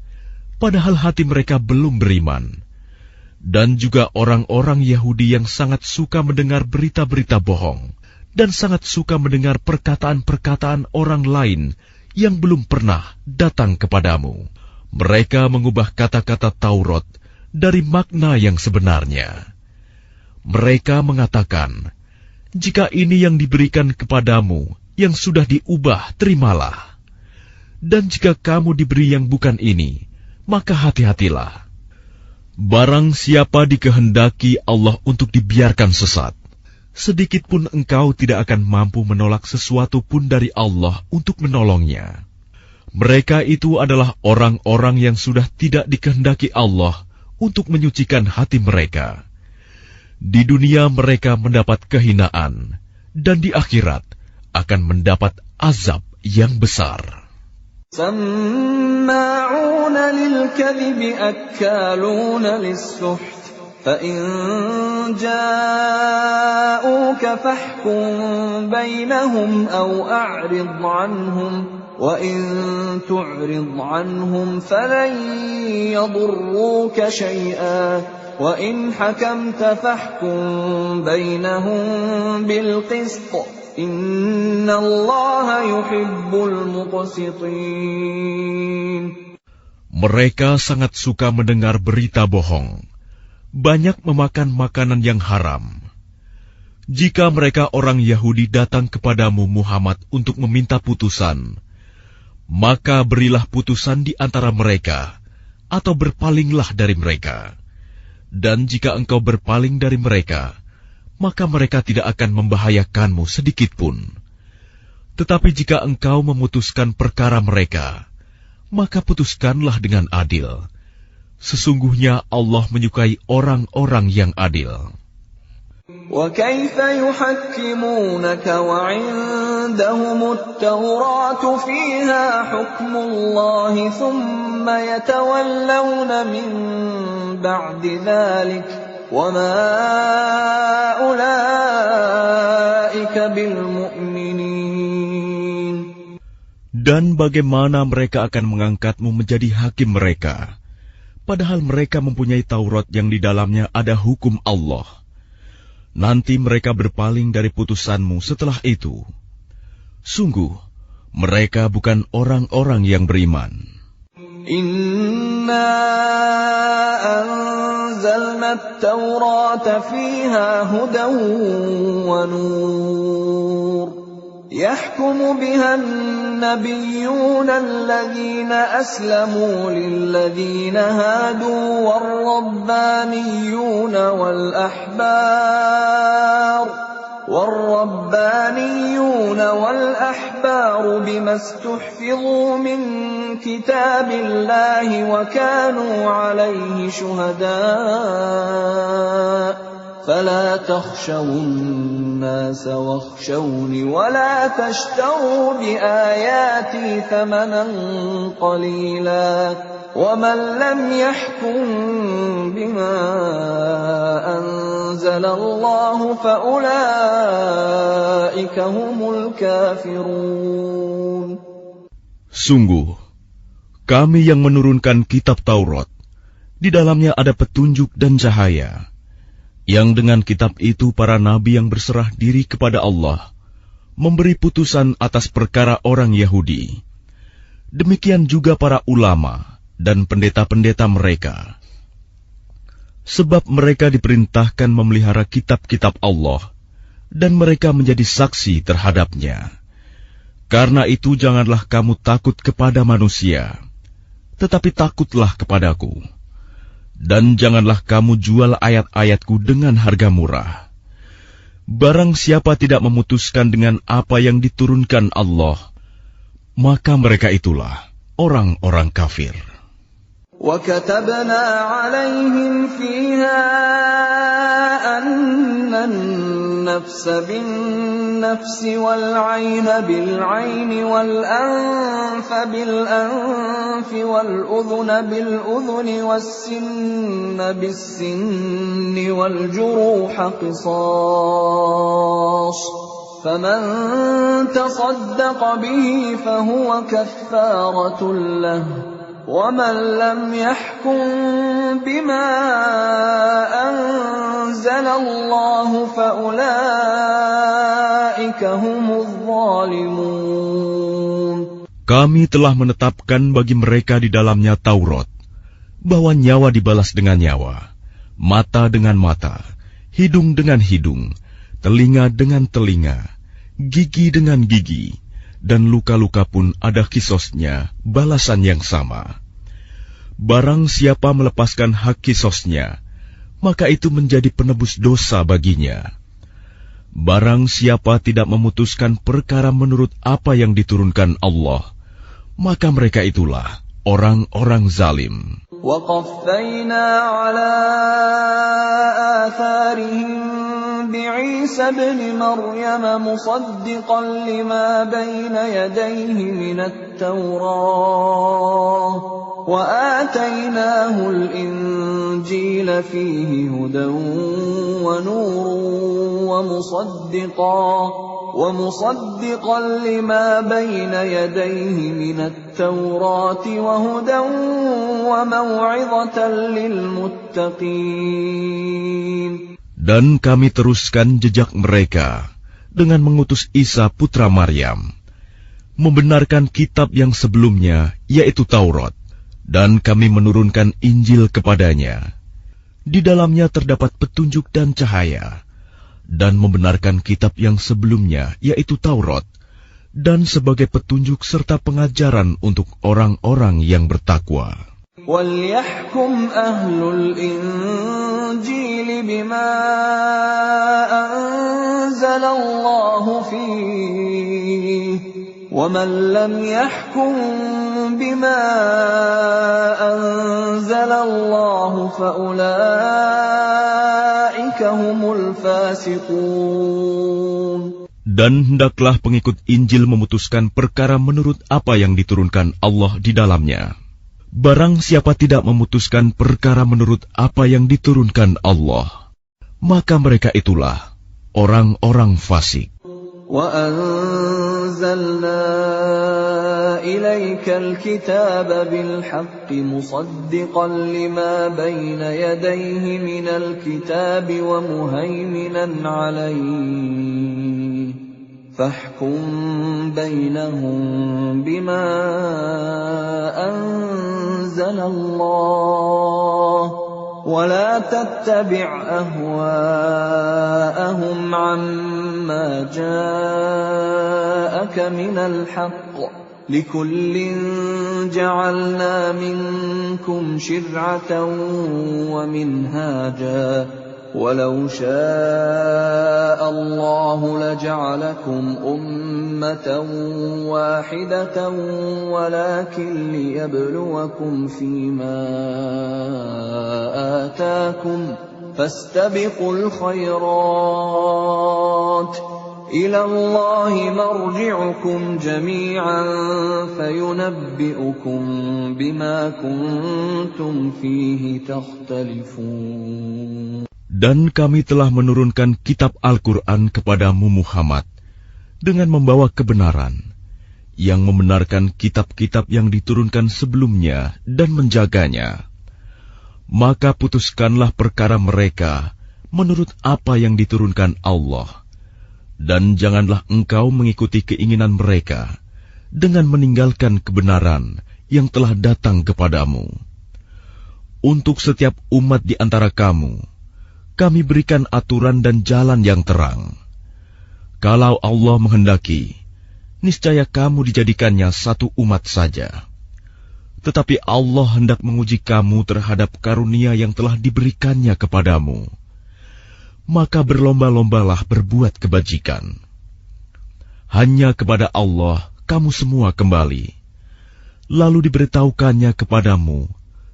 padahal hati mereka belum beriman. Dan juga orang-orang Yahudi yang sangat suka mendengar berita-berita bohong dan sangat suka mendengar perkataan-perkataan orang lain yang belum pernah datang kepadamu. Mereka mengubah kata-kata Taurat dari makna yang sebenarnya. Mereka mengatakan, "Jika ini yang diberikan kepadamu, yang sudah diubah, terimalah. Dan jika kamu diberi yang bukan ini, maka hati-hatilah." Barang siapa dikehendaki Allah untuk dibiarkan sesat, sedikit pun engkau tidak akan mampu menolak sesuatu pun dari Allah untuk menolongnya. Mereka itu adalah orang-orang yang sudah tidak dikehendaki Allah untuk menyucikan hati mereka. Di dunia mereka mendapat kehinaan, dan di akhirat akan mendapat azab yang besar. سَمَّاعُونَ لِلْكَذِبِ أَكَّالُونَ لِلسُّحْتِ فَإِنْ جَاءُوكَ فَاحْكُمْ بَيْنَهُمْ أَوْ أَعْرِضْ عَنْهُمْ وَإِنْ تُعْرِضْ عَنْهُمْ فَلَنْ يَضُرُّوكَ شَيْئًا وَإِنْ حَكَمْتَ فَاحْكُمْ بَيْنَهُمْ بِالْقِسْطِ إِنَّ اللَّهَ يُحِبُّ الْمُقْسِطِينَ. Mereka sangat suka mendengar berita bohong. banyak memakan makanan yang haram. Jika mereka orang Yahudi datang kepadamu Muhammad untuk meminta putusan, maka berilah putusan di antara mereka, atau berpalinglah dari mereka. Dan jika engkau berpaling dari mereka, maka mereka tidak akan membahayakanmu sedikitpun. Tetapi jika engkau memutuskan perkara mereka, maka putuskanlah dengan adil. Sesungguhnya Allah menyukai orang-orang yang adil. وَكَيْفَ يُحَكِّمُونَكَ وَعِندَهُمُ التَّوْرَاةُ فِيهَا حُكْمُ اللَّهِ ثُمَّ يَتَوَلَّوْنَ مِن بَعْدِ ذَلِكَ وَمَا أُولَئِكَ بِالْمُؤْمِنِينَ. Dan bagaimana mereka akan mengangkatmu menjadi hakim mereka, padahal mereka mempunyai Taurat yang di dalamnya ada hukum Allah. Nanti mereka berpaling dari putusanmu setelah itu. Sungguh, mereka bukan orang-orang yang beriman. Inna anzalna at-taurata fiha hudan wa nur. Yahkumu biha an-nabiyyuna alladhina aslamu lilladhina hadu war-rabbaniyuna wal-ahbar bima istuhfidhu min kitabillahi wa kanu alayhi shuhada. فلا تخشوا الناس واخشوني ولا تشتروا بآياتي ثمنا قليلا ومن لم يحكم بما أنزل الله فأولئك هم الكافرون. Sungguh, kami yang menurunkan kitab Taurat, di dalamnya ada petunjuk dan cahaya, yang dengan kitab itu para nabi yang berserah diri kepada Allah memberi putusan atas perkara orang Yahudi. Demikian juga para ulama dan pendeta-pendeta mereka. Sebab mereka diperintahkan memelihara kitab-kitab Allah, dan mereka menjadi saksi terhadapnya. Karena itu janganlah kamu takut kepada manusia, tetapi takutlah kepadaku. Dan janganlah kamu jual ayat-ayatku dengan harga murah. Barang siapa tidak memutuskan dengan apa yang diturunkan Allah, maka mereka itulah orang-orang kafir. وَكَتَبْنَا عَلَيْهِمْ فِيهَا أَنَّ النَّفْسَ بِالنَّفْسِ وَالْعَيْنَ بِالْعَيْنِ وَالْأَنفَ بِالْأَنفِ وَالْأُذُنَ بِالْأُذُنِ وَالسِّنَّ بِالسِّنِّ وَالْجُرُوحَ قِصَاصٌ فَمَنْ تَصَدَّقَ بِهِ فَهُوَ كَفَّارَةٌ لَهُ وَمَنْ لَمْ يَحْكُمْ بِمَا أَنزَلَ اللَّهُ فَأُولَئِكَ هُمُ الظَّالِمُونَ. Kami telah menetapkan bagi mereka di dalamnya Taurat, bahwa nyawa dibalas dengan nyawa, mata dengan mata, hidung dengan hidung, telinga dengan telinga, gigi dengan gigi, dan luka-luka pun ada kisosnya, balasan yang sama. Barang siapa melepaskan hak kisosnya, maka itu menjadi penebus dosa baginya. Barang siapa tidak memutuskan perkara menurut apa yang diturunkan Allah, maka mereka itulah orang-orang zalim. وَقَفَّيْنَا عَلَى آثَارِهِمْ بِعِيسَى ابْنِ مَرْيَمَ مُصَدِّقًا لِمَا بَيْنَ يَدَيْهِ مِنَ التَّوْرَاةِ وَآتَيْنَاهُ الْإِنْجِيلَ فِيهِ هُدًى وَنُورٌ وَمُصَدِّقًا لِمَا بَيْنَ يَدَيْهِ مِنَ التَّوْرَاةِ وَهُدًى وَمَوْعِظَةً لِلْمُتَّقِينَ. Dan kami teruskan jejak mereka dengan mengutus Isa putra Maryam, membenarkan kitab yang sebelumnya, yaitu Taurat, dan kami menurunkan Injil kepadanya. Di dalamnya terdapat petunjuk dan cahaya, dan membenarkan kitab yang sebelumnya, yaitu Taurat, dan sebagai petunjuk serta pengajaran untuk orang-orang yang bertakwa. وَلْيَحْكُمْ أَهْلُ الْإِنْجِيلِ بِمَا أَنْزَلَ اللَّهُ فِيهِ وَمَنْ لَمْ يَحْكُمْ بِمَا أَنْزَلَ اللَّهُ فَأُولَئِكَ هُمُ الْفَاسِقُونَ. Dan hendaklah pengikut Injil memutuskan perkara menurut apa yang diturunkan Allah di dalamnya. Barang siapa tidak memutuskan perkara menurut apa yang diturunkan Allah, maka mereka itulah orang-orang fasik. وَأَنزَلْنَا إِلَيْكَ الْكِتَابَ بِالْحَقِّ مُصَدِّقًا لِمَا بَيْنَ يَدَيْهِ مِنَ الْكِتَابِ وَمُهَيْمِنًا عَلَيْهِ فَاحْكُم بَيْنَهُم بِمَا أَنزَلَ اللَّهُ وَلَا تَتَّبِعْ أَهْوَاءَهُمْ عَمَّا جَاءَكَ مِنَ الْحَقِّ لِكُلٍّ جَعَلْنَا مِنكُمْ شِرْعَةً وَمِنْهَاجًا وَلَوْ شَاءَ اللَّهُ لَجَعَلَكُمْ أُمَّةً وَاحِدَةً وَلَكِنْ لِيَبْلُوَكُمْ فِيمَا آتَاكُمْ فَاسْتَبِقُوا الْخَيْرَاتِ إِلَى اللَّهِ مَرْجِعُكُمْ جَمِيعًا فَيُنَبِّئُكُم بِمَا كُنتُمْ فِيهِ تَخْتَلِفُونَ. Dan kami telah menurunkan kitab Al-Quran kepadamu Muhammad dengan membawa kebenaran, yang membenarkan kitab-kitab yang diturunkan sebelumnya dan menjaganya. Maka putuskanlah perkara mereka menurut apa yang diturunkan Allah, dan janganlah engkau mengikuti keinginan mereka dengan meninggalkan kebenaran yang telah datang kepadamu. Untuk setiap umat di antara kamu, kami berikan aturan dan jalan yang terang. Kalau Allah menghendaki, niscaya kamu dijadikannya satu umat saja. Tetapi Allah hendak menguji kamu terhadap karunia yang telah diberikannya kepadamu. Maka berlomba-lombalah berbuat kebajikan. Hanya kepada Allah kamu semua kembali. Lalu diberitahukannya kepadamu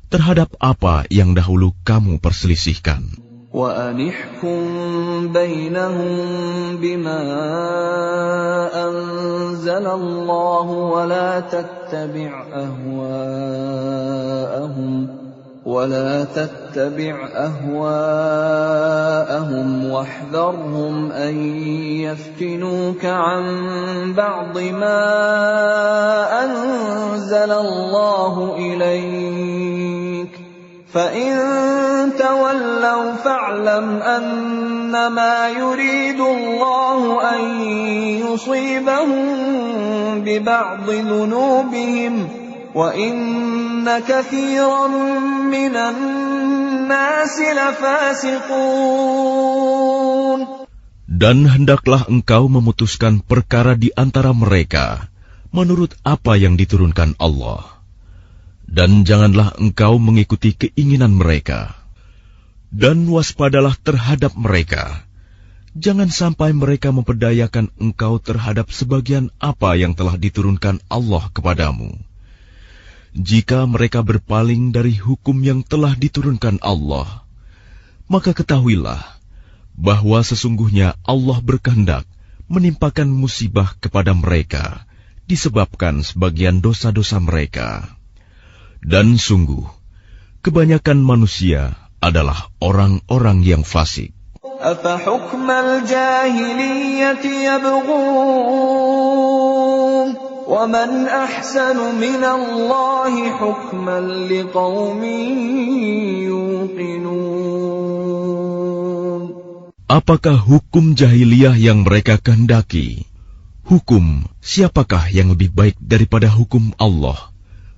terhadap apa yang dahulu kamu perselisihkan. وَأَنِحْكُم بَيْنَهُم بِمَا أَنزَلَ اللَّهُ وَلَا تَتَّبِعْ أَهْوَاءَهُمْ وَاحْذَرْهُمْ أَن يَفْتِنُوكَ عَن بَعْضِ مَا أَنزَلَ اللَّهُ إِلَيْكَ فَإِن تَوَلَّوْا فَاعْلَمْ أَنَّمَا يُرِيدُ اللَّهُ أَن يُصِيبَهُم بِبَعْضِ ذُنُوبِهِمْ وَإِنَّ كَثِيرًا مِّنَ النَّاسِ لَفَاسِقُونَ. Dan hendaklah engkau memutuskan perkara di antara mereka menurut apa yang diturunkan Allah. Dan janganlah engkau mengikuti keinginan mereka. Dan waspadalah terhadap mereka. Jangan sampai mereka memperdayakan engkau terhadap sebagian apa yang telah diturunkan Allah kepadamu. Jika mereka berpaling dari hukum yang telah diturunkan Allah, maka ketahuilah bahwa sesungguhnya Allah berkehendak menimpakan musibah kepada mereka disebabkan sebagian dosa-dosa mereka. Dan sungguh, kebanyakan manusia adalah orang-orang yang fasik. أَفَحُكْمَ الْجَاهِلِيَّةِ يَبْغُونَ وَمَنْ أَحْسَنُ مِنَ اللَّهِ حُكْمًا لِقَوْمٍ يُوقِنُونَ. Apakah hukum jahiliyah yang mereka kehendaki? Hukum siapakah yang lebih baik daripada hukum Allah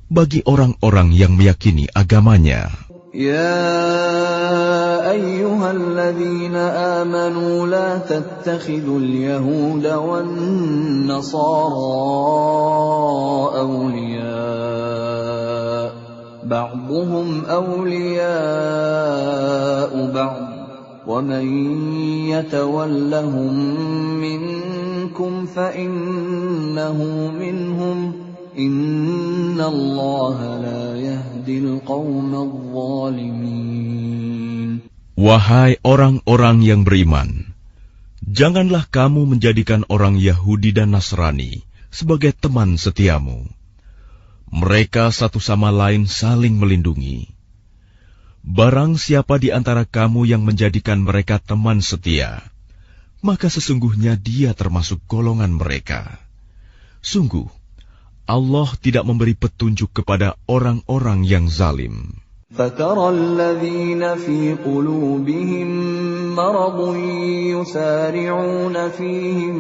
bagi orang-orang yang meyakini agamanya? Ya الذين آمنوا لا تتخذوا اليهود والنصارى أولياء بعضهم أولياء بعض ومن يتولهم منكم فإنه منهم إن الله لا يهدي القوم الظالمين. Wahai orang-orang yang beriman, janganlah kamu menjadikan orang Yahudi dan Nasrani sebagai teman setiamu. Mereka satu sama lain saling melindungi. Barang siapa di antara kamu yang menjadikan mereka teman setia, maka sesungguhnya dia termasuk golongan mereka. Sungguh, Allah tidak memberi petunjuk kepada orang-orang yang zalim. فَتَرَى الَّذِينَ فِي قُلُوبِهِم مَّرَضٌ يُسَارِعُونَ فِيهِمْ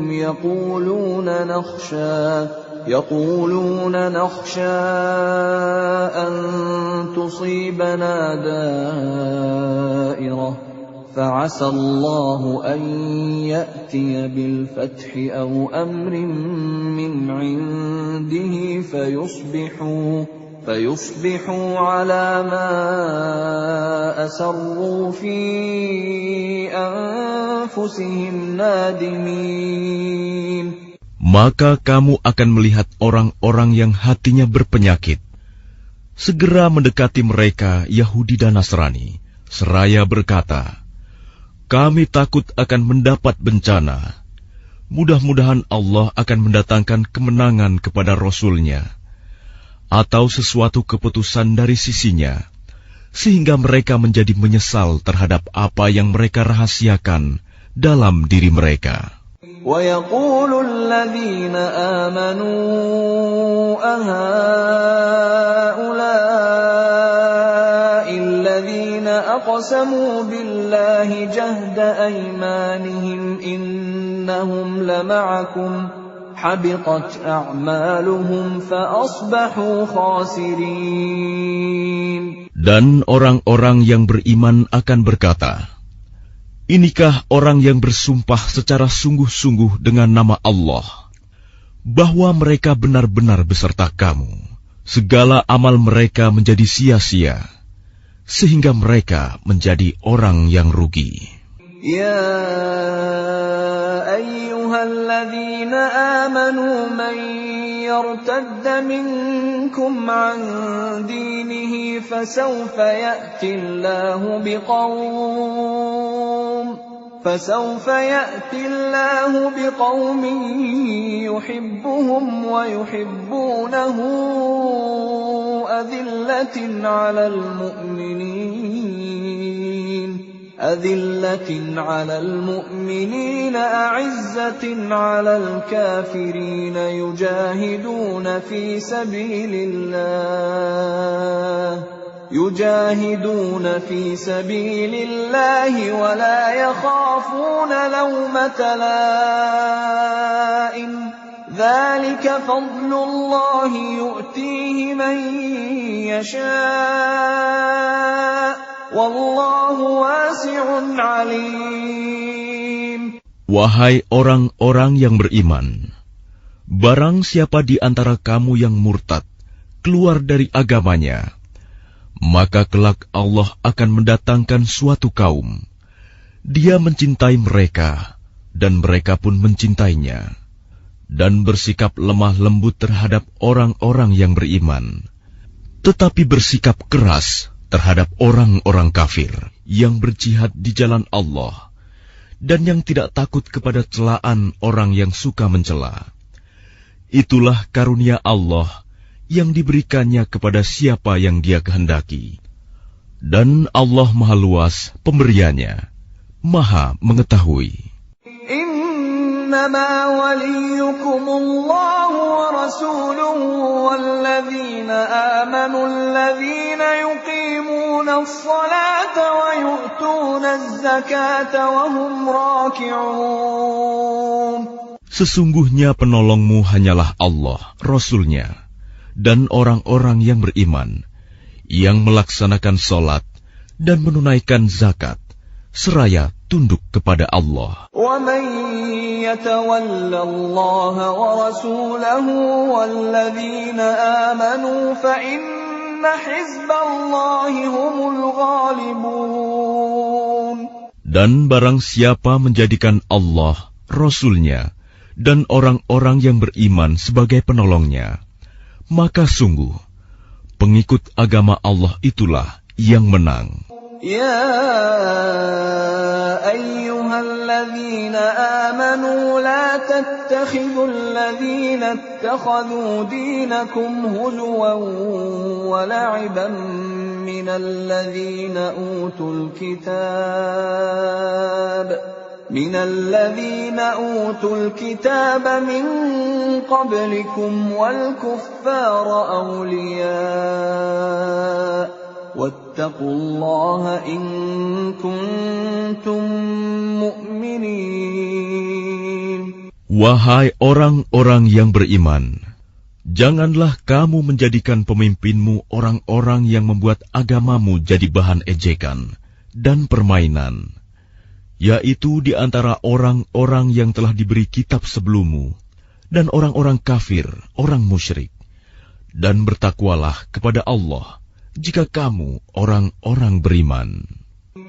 يَقُولُونَ نَخْشَىٰ أَن تُصِيبَنَا دَائِرَةٌ فَعَسَى اللَّهُ أَن يَأْتِيَ بِالْفَتْحِ أَوْ أَمْرٍ مِّنْ عِندِهِ فيصبحوا على ما أسروا في أنفسهم نادمين. Maka kamu akan melihat orang-orang yang hatinya berpenyakit segera mendekati mereka Yahudi dan Nasrani, seraya berkata, kami takut akan mendapat bencana. Mudah-mudahan Allah akan mendatangkan kemenangan kepada Rasul-Nya atau sesuatu keputusan dari sisinya, sehingga mereka menjadi menyesal terhadap apa yang mereka rahasiakan dalam diri mereka. وَيَقُولُ الَّذِينَ آمَنُوا أَهَؤُلَاءِ الَّذِينَ أَقْسَمُوا بِاللَّهِ جَهْدَ أَيْمَانِهِمْ إِنَّهُمْ لَمَعَكُمْ حبطت أعمالهم فأصبحوا خاسرين. Dan orang-orang yang beriman akan berkata, inikah orang yang bersumpah secara sungguh-sungguh dengan nama Allah, bahwa mereka benar-benar beserta kamu. Segala amal mereka menjadi sia-sia, sehingga mereka menjadi orang yang rugi. Ya ayyuhalladzina amanu man yartadda minkum an dinihi fasawfa ya'ti Allahu biqaumin yuhibbuhum wa yuhibbunahu أذلة على المؤمنين أعزة على الكافرين يجاهدون في سبيل الله ولا يخافون لومة لائم ذلك فضل الله يؤتيه من يشاء Wallahu wasi'un alim. Wahai orang-orang yang beriman, barang siapa di antara kamu yang murtad keluar dari agamanya, maka kelak Allah akan mendatangkan suatu kaum. Dia mencintai mereka dan mereka pun mencintainya, dan bersikap lemah lembut terhadap orang-orang yang beriman, tetapi bersikap keras terhadap orang-orang kafir yang berjihad di jalan Allah dan yang tidak takut kepada celaan orang yang suka mencela. Itulah karunia Allah yang diberikannya kepada siapa yang Dia kehendaki. Dan Allah Maha Luas pemberiannya, Maha mengetahui. إنما وليكم الله ورسوله والذين آمنوا الذين يقيمون الصلاة ويؤتون الزكاة وهم راكعون. Sesungguhnya penolongmu hanyalah Allah, Rasul-Nya, dan orang-orang yang beriman, yang melaksanakan sholat dan menunaikan zakat, seraya tunduk kepada Allah. وَمَن يَتَوَلَّ اللَّهَ وَرَسُولَهُ وَالَّذِينَ آمَنُوا فَإِنَّ حِزْبَ اللَّهِ هُمُ الْغَالِبُونَ. Dan barang siapa menjadikan Allah, Rasul-Nya, dan orang-orang yang beriman sebagai penolongnya, maka sungguh pengikut agama Allah itulah yang menang. يا أيها الذين آمنوا لا تتخذوا الذين اتخذوا دينكم هزوا ولعبا من الذين أوتوا الكتاب من قبلكم والكفار أولياء واتقوا الله إن كنتم مؤمنين. Wahai orang-orang yang beriman, janganlah kamu menjadikan pemimpinmu orang-orang yang membuat agamamu jadi bahan ejekan dan permainan, yaitu di antara orang-orang yang telah diberi kitab sebelummu dan orang-orang kafir, orang musyrik. Dan bertakwalah kepada Allah jika kamu orang-orang beriman.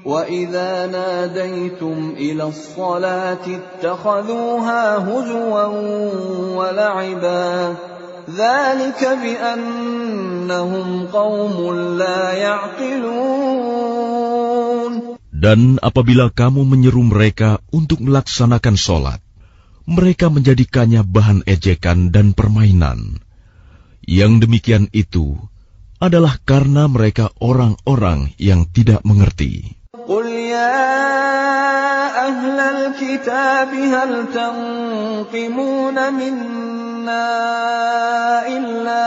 وَإِذَا نَادَيْتُمْ إِلَى الصَّلَاةِ اتَّخَذُوهَا هُزُوًا وَلَعِبًا ذَلِكَ بِأَنَّهُمْ قَوْمٌ لَا يَعْقِلُونَ. Dan apabila kamu menyeru mereka untuk melaksanakan sholat, mereka menjadikannya bahan ejekan dan permainan. Yang demikian itu adalah karena mereka orang-orang yang tidak mengerti. قُلْ يَا أَهْلَ الْكِتَابِ هَلْ تَنقِمُونَ مِنَّا إِلَّا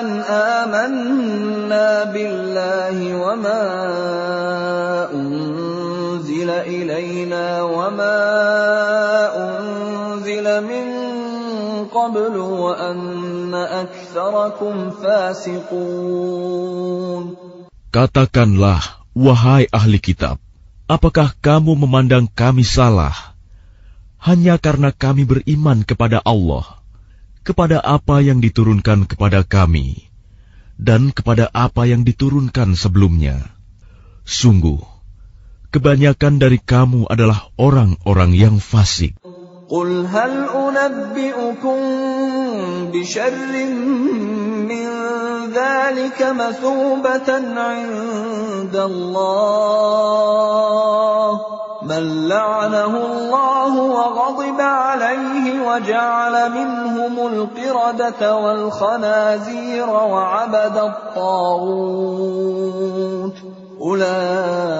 أَنْ آمَنَّا بِاللَّهِ وَمَا أُنْزِلَ إِلَيْنَا وَمَا أُنْزِلَ مِنْ قَبْلُ وَأَنَّ أَكْثَرَكُمْ فَاسِقُونَ. Katakanlah, wahai ahli kitab, apakah kamu memandang kami salah hanya karena kami beriman kepada Allah, kepada apa yang diturunkan kepada kami, dan kepada apa yang diturunkan sebelumnya? Sungguh, kebanyakan dari kamu adalah orang-orang yang fasik. قُلْ هَلْ أُنَبِّئُكُمْ بِشَرٍّ مِّن ذَلِكَ مَثُوبَةً عِندَ اللَّهِ مَن لَّعَنَهُ اللَّهُ وَغَضِبَ عَلَيْهِ وَجَعَلَ مِنْهُمُ الْقِرَدَةَ وَالْخَنَازِيرَ وَعَبَدَ الطَّاغُوتَ أُولَٰئِكَ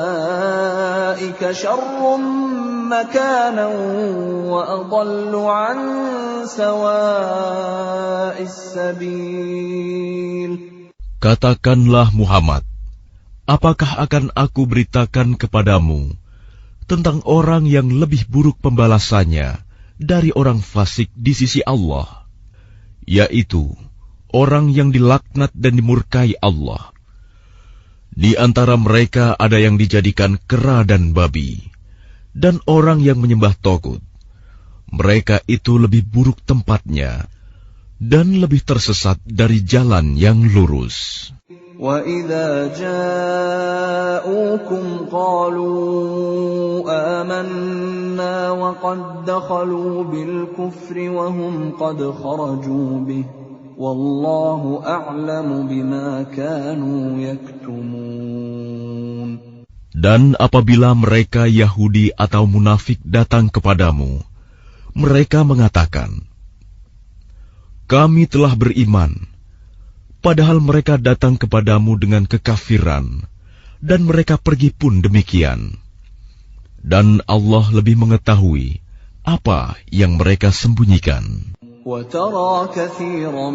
شَرٌّ مَّكَانًا وَأَضَلُّ عَن سَوَاءِ السَّبِيلِ. Katakanlah Muhammad, apakah akan aku beritakan kepadamu tentang orang yang lebih buruk pembalasannya dari orang fasik di sisi Allah, yaitu orang yang dilaknat dan dimurkai Allah. Di antara mereka ada yang dijadikan kera dan babi, dan orang yang menyembah togut. Mereka itu lebih buruk tempatnya dan lebih tersesat dari jalan yang lurus. وَإِذَا جَاءُوكُمْ قَالُوا آمَنَّا وَقَدْ دَخَلُوا بِالْكُفْرِ وَهُمْ قَدْ خَرَجُوا بِهِ وَاللَّهُ أَعْلَمُ بِمَا كَانُوا يَكْتُمُونَ. Dan apabila mereka Yahudi atau munafik datang kepadamu, mereka mengatakan, "Kami telah beriman," padahal mereka datang kepadamu dengan kekafiran, dan mereka pergi pun demikian. Dan Allah lebih mengetahui apa yang mereka sembunyikan. وَتَرَى كَثِيرًا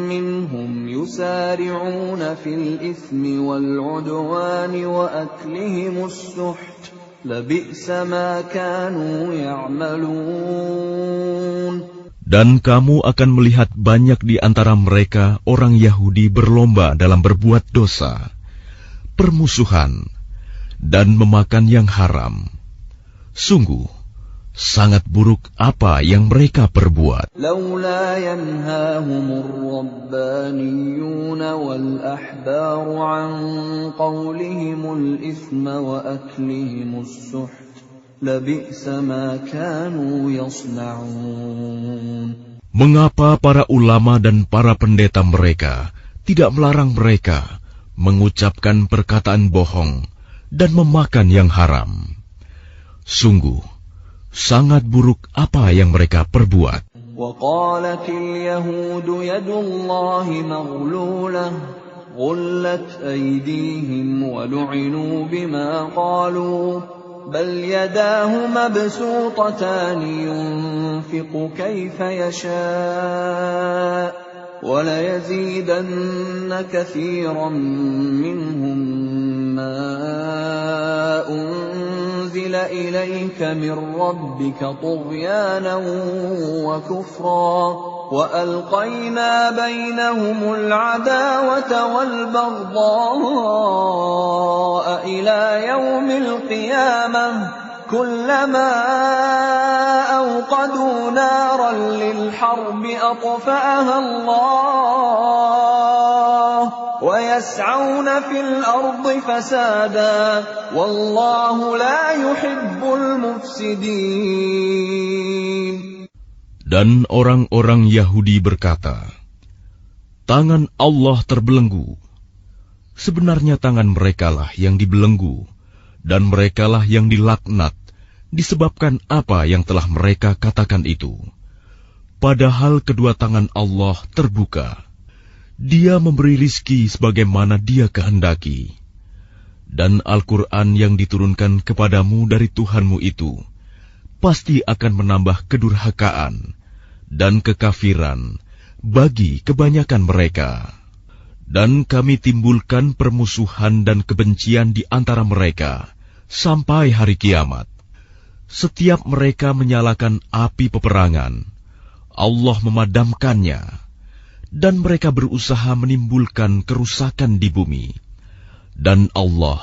مِّنْهُمْ يُسَارِعُونَ فِي الْإِثْمِ وَالْعُدْوَانِ وَأَكْلِهِمُ السُّحْتَ لَبِئْسَ مَا كَانُوا يَعْمَلُونَ. Dan kamu akan melihat banyak di antara mereka orang Yahudi berlomba dalam berbuat dosa, permusuhan, dan memakan yang haram. Sungguh, sangat buruk apa yang mereka perbuat. لولا ينهاهم الربانيون والأحبار عن قولهم الإثم وأكلهم السحت لبئس ما كانوا يصنعون. Mengapa para ulama dan para pendeta mereka tidak melarang mereka mengucapkan perkataan bohong dan memakan yang haram? Sungguh, sangat buruk apa yang mereka perbuat. وقالت اليهود يد الله مغلولة غلت أيديهم ولعنوا بما قالوا بل يداه مبسوطتان ينفق كيف يشاء وليزيدن كثيرا منهم ما أنزل إليك من ربك طغيانا وكفرا وألقينا بينهم العداوة والبغضاء إلى يوم القيامة كلما أوقدوا نارا للحرب أطفأها الله ويسعون في الأرض فسادا والله لا يحب المفسدين. Dan orang-orang Yahudi berkata, tangan Allah terbelenggu. Sebenarnya tangan merekalah yang dibelenggu, dan merekalah yang dilaknat, disebabkan apa yang telah mereka katakan itu. Padahal kedua tangan Allah terbuka. Dia memberi rizki sebagaimana Dia kehendaki. Dan Al-Quran yang diturunkan kepadamu dari Tuhanmu itu pasti akan menambah kedurhakaan dan kekafiran bagi kebanyakan mereka. Dan kami timbulkan permusuhan dan kebencian di antara mereka sampai hari kiamat. Setiap mereka menyalakan api peperangan, Allah memadamkannya, dan mereka berusaha menimbulkan kerusakan di bumi. Dan Allah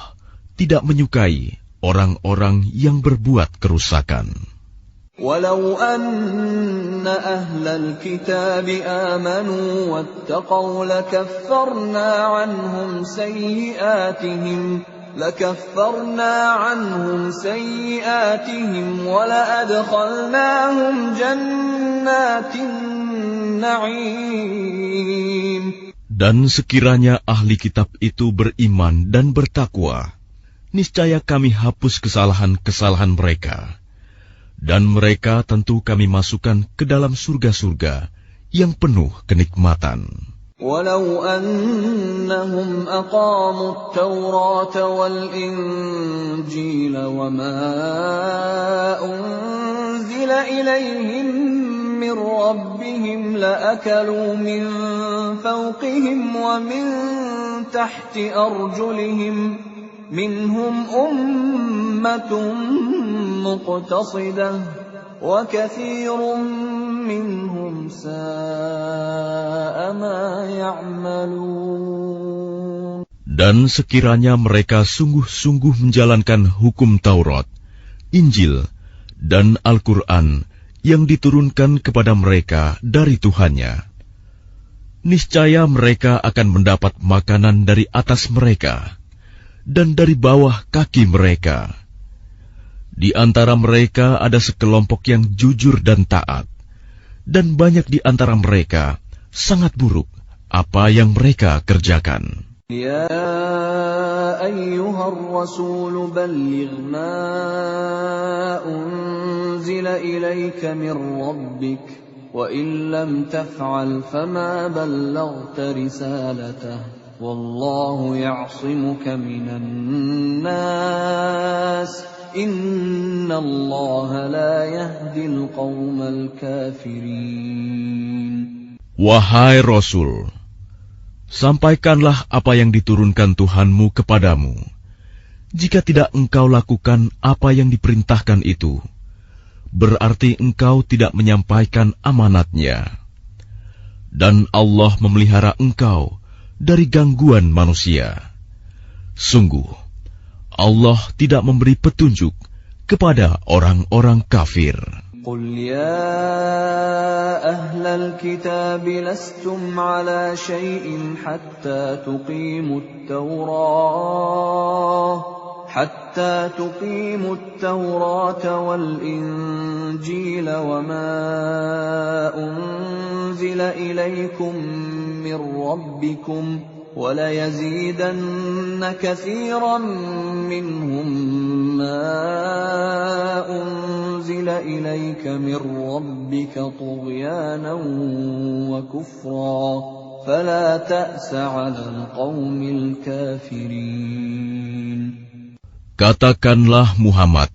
tidak menyukai orang-orang yang berbuat kerusakan. ولو أن أهل الكتاب آمنوا واتقوا لكفرنا عنهم سيئاتهم ولأدخلناهم جنات النعيم. Dan sekiranya ahli kitab itu beriman dan bertakwa, niscaya kami hapus kesalahan-kesalahan mereka. Dan mereka tentu kami masukkan ke dalam surga-surga yang penuh kenikmatan. ولو أنهم أقاموا التوراة والإنجيل وما أنزل إليهم من ربهم لأكلوا من فوقهم ومن تحت أرجلهم منهم أمة مقتصدة وكثير منهم ساء ما يعملون. Dan sekiranya mereka sungguh-sungguh menjalankan hukum Taurat, Injil, dan Al-Quran yang diturunkan kepada mereka dari Tuhannya, niscaya mereka akan mendapat makanan dari atas mereka dan dari bawah kaki mereka. Di antara mereka ada sekelompok yang jujur dan taat, dan banyak di antara mereka sangat buruk apa yang mereka kerjakan. Ya ayyuhar rasul balligh ma unzila ilayka min rabbik wa in lam taf'al fama ballaghta risalatah wallahu ya'simuka minan nas innallaha la yahdil qaumal kafirin. Wahai Rasul, sampaikanlah apa yang diturunkan Tuhanmu kepadamu. Jika tidak engkau lakukan apa yang diperintahkan itu, berarti engkau tidak menyampaikan amanatnya. Dan Allah memelihara engkau dari gangguan manusia. Sungguh, Allah tidak memberi petunjuk kepada orang-orang kafir. قل يا أهل الكتاب لستم على شيء حتى تقيموا التوراة والإنجيل وما أنزل إليكم من ربكم وَلَيَزِيدَنَّ كَثِيرًا مِّنْهُمْ مَا أُنزِلَ إِلَيْكَ مِنْ رَبِّكَ طُغْيَانًا وَكُفْرًا فَلَا تَأْسَ عَلَى الْقَوْمِ الْكَافِرِينَ. Katakanlah Muhammad,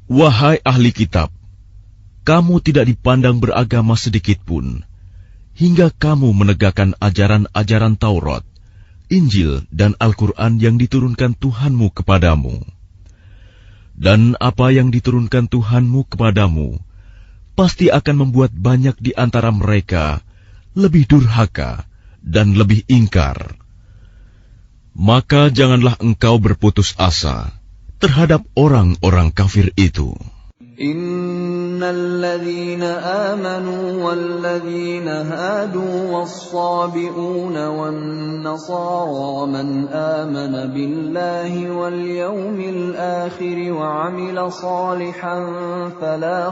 wahai ahli kitab, kamu tidak dipandang beragama sedikitpun, hingga kamu menegakkan ajaran-ajaran Taurat, Injil dan Al-Quran yang diturunkan Tuhanmu kepadamu. Dan apa yang diturunkan Tuhanmu kepadamu pasti akan membuat banyak di antara mereka lebih durhaka dan lebih ingkar. Maka janganlah engkau berputus asa terhadap orang-orang kafir itu. الذين آمنوا والذين هادوا والصابئون والنصارى من آمن بالله واليوم الآخر وعمل صالحا فلا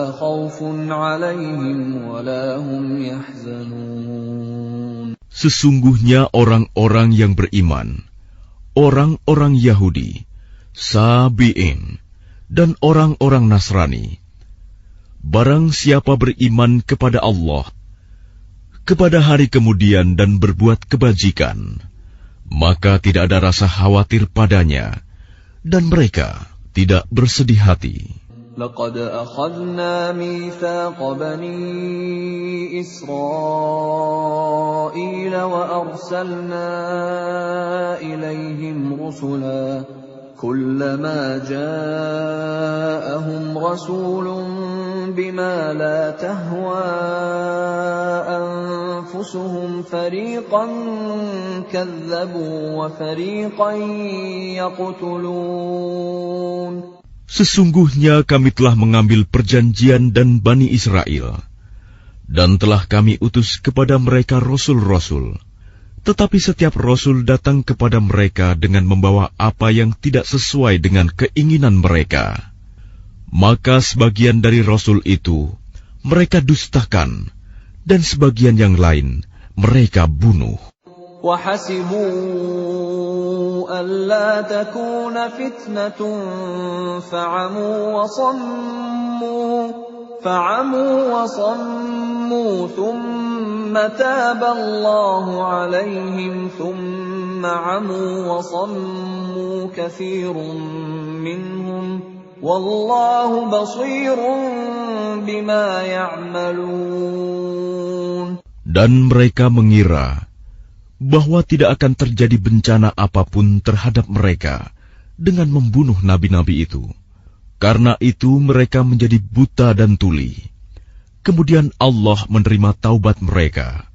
خوف عليهم ولا هم يحزنون. Sesungguhnya orang-orang yang beriman, orang-orang Yahudi, Sabi'in, dan orang-orang Nasrani, barang siapa beriman kepada Allah, kepada hari kemudian dan berbuat kebajikan, maka tidak ada rasa khawatir padanya, dan mereka tidak bersedih hati. لقد أخذنا ميثاق بني إسرائيل وأرسلنا إليهم رسلا كلما جاءهم رسول بما لا تهوى أنفسهم فريقا كذبوا وفريقا يقتلون. Sesungguhnya kami telah mengambil perjanjian dan Bani Israel, dan telah kami utus kepada mereka rasul-rasul. Tetapi setiap rasul datang kepada mereka dengan membawa apa yang tidak sesuai dengan keinginan mereka. Maka sebagian dari rasul itu mereka dustakan, dan sebagian yang lain mereka bunuh. وَحَسِبُوا أَلَّا تَكُونَ فِتْنَةٌ فَعَمُوا وَصَمُّوا ثُمَّ تَابَ اللَّهُ عَلَيْهِمْ ثُمَّ عَمُوا وَصَمُّوا كَثِيرٌ مِّنْهُمْ وَاللَّهُ بَصِيرٌ بِمَا يَعْمَلُونَ. Dan mereka mengira bahwa tidak akan terjadi bencana apapun terhadap mereka dengan membunuh nabi-nabi itu. Karena itu mereka menjadi buta dan tuli. Kemudian Allah menerima taubat mereka.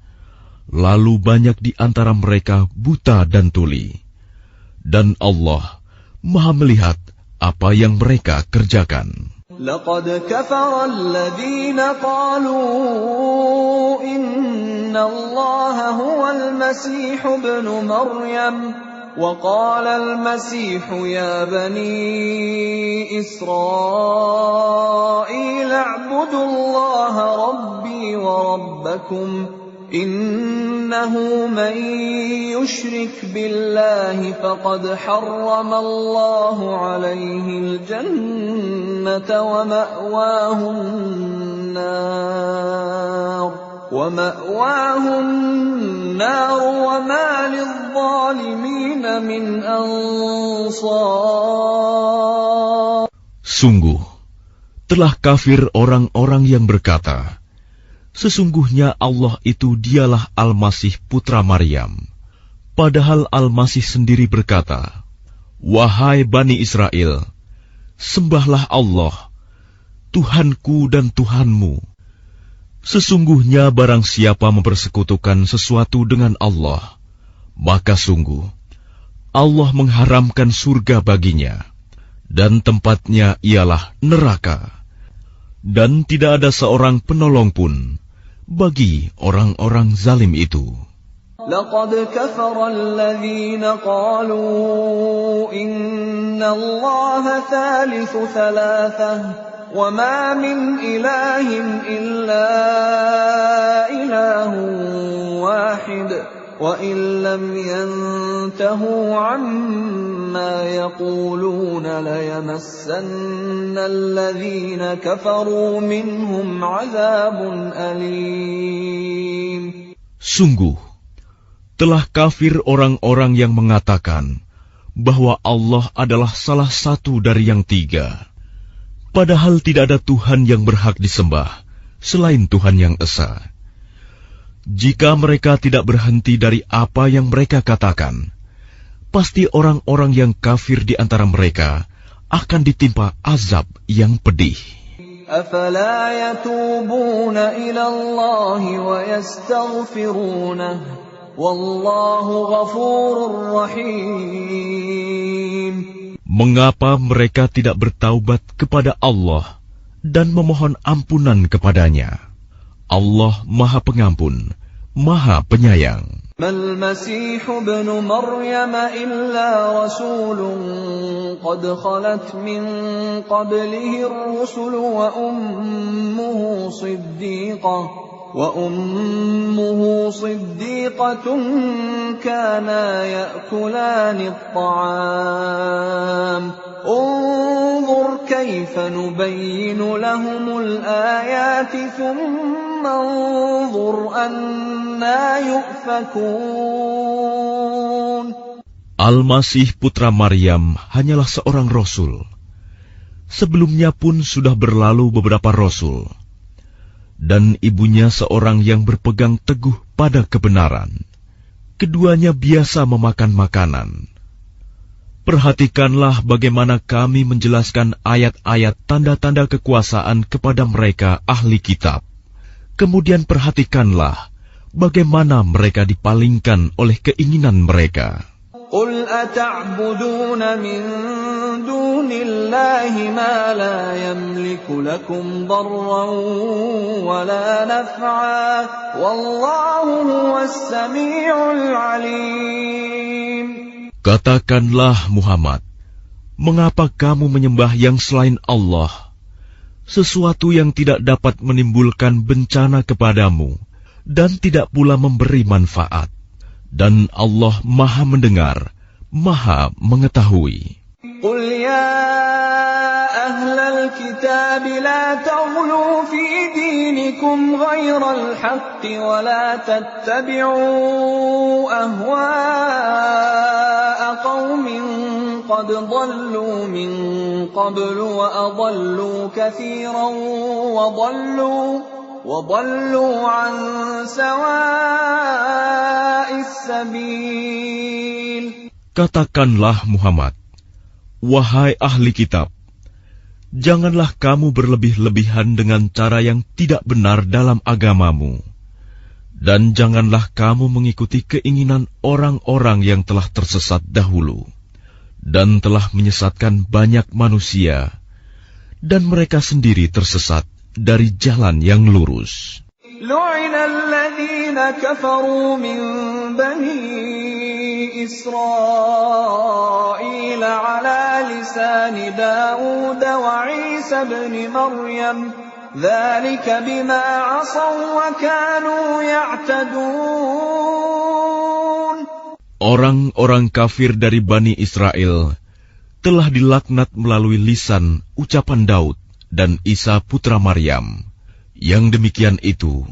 Lalu banyak di antara mereka buta dan tuli. Dan Allah Maha melihat apa yang mereka kerjakan. لقد كفر الذين قالوا إن الله هو المسيح ابن مريم وقال المسيح يا بني إسرائيل اعبدوا الله ربي وربكم إنه من يشرك بالله فقد حرم الله عليه الجنة ومأواه النار وما للظالمين من أنصار. Sungguh, telah kafir orang-orang yang berkata, sesungguhnya Allah itu dialah Al-Masih putra Maryam. Padahal Al-Masih sendiri berkata, wahai Bani Israel, Sembahlah Allah, Tuhanku dan Tuhanmu. Sesungguhnya barang siapa mempersekutukan sesuatu dengan Allah, maka sungguh Allah mengharamkan surga baginya, dan tempatnya ialah neraka. Dan tidak ada seorang penolong pun bagi orang-orang zalim itu. لقد كفر الذين قالوا إن الله ثالث ثلاثة وما من إله إلا إله واحد وإن لم ينتهوا عما يقولون ليمسن الذين كفروا منهم عذاب أليم. Sungguh, telah kafir orang-orang yang mengatakan bahwa Allah adalah salah satu dari yang tiga, padahal tidak ada Tuhan yang berhak disembah selain Tuhan yang Esa. Jika mereka tidak berhenti dari apa yang mereka katakan, pasti orang-orang yang kafir di antara mereka akan ditimpa azab yang pedih. أفلا يتوبون إلى الله ويستغفرونه والله غفور رحيم. Mengapa mereka tidak bertaubat kepada Allah dan memohon ampunan kepadanya? Allah Maha Pengampun, Maha Penyayang. ما المسيح ابن مريم إلا رسول قد خلت من قبله الرسل وأمه صديقة كانا يأكلان الطعام انظر كيف نبين لهم الآيات ثم انظر أنا يؤفكون. Al-Masih putra Maryam hanyalah seorang rasul. Sebelumnya pun sudah berlalu beberapa rasul, dan ibunya seorang yang berpegang teguh pada kebenaran. Keduanya biasa memakan makanan. Perhatikanlah bagaimana kami menjelaskan ayat-ayat tanda-tanda kekuasaan kepada mereka ahli kitab. Kemudian perhatikanlah bagaimana mereka dipalingkan oleh keinginan mereka. قل أتعبدون من دون الله ما لا يملك لكم ضرا ولا نفعا والله هو السميع العليم. Katakanlah Muhammad, mengapa kamu menyembah yang selain Allah, sesuatu yang tidak dapat menimbulkan bencana kepadamu dan tidak pula memberi manfaat? Dan Allah Maha Mendengar, Maha Mengetahui. قل يا أهل الكتاب لا تغلوا في دينكم غير الحق ولا تتبعوا أهواء قوم قد ضلوا من قبل وأضلوا كثيرا وضلوا عن سواء السبيل. Katakanlah Muhammad, wahai ahli kitab, janganlah kamu berlebih-lebihan dengan cara yang tidak benar dalam agamamu, dan janganlah kamu mengikuti keinginan orang-orang yang telah tersesat dahulu, dan telah menyesatkan banyak manusia, dan mereka sendiri tersesat dari jalan yang lurus. لعن الذين كفروا من بني إسرائيل على لسان داود وعيسى بن مريم ذلك بما عصوا وكانوا يعتدون. Orang-orang kafir dari Bani Israel telah dilaknat melalui lisan ucapan Daud dan Isa putra Maryam. Yang demikian itu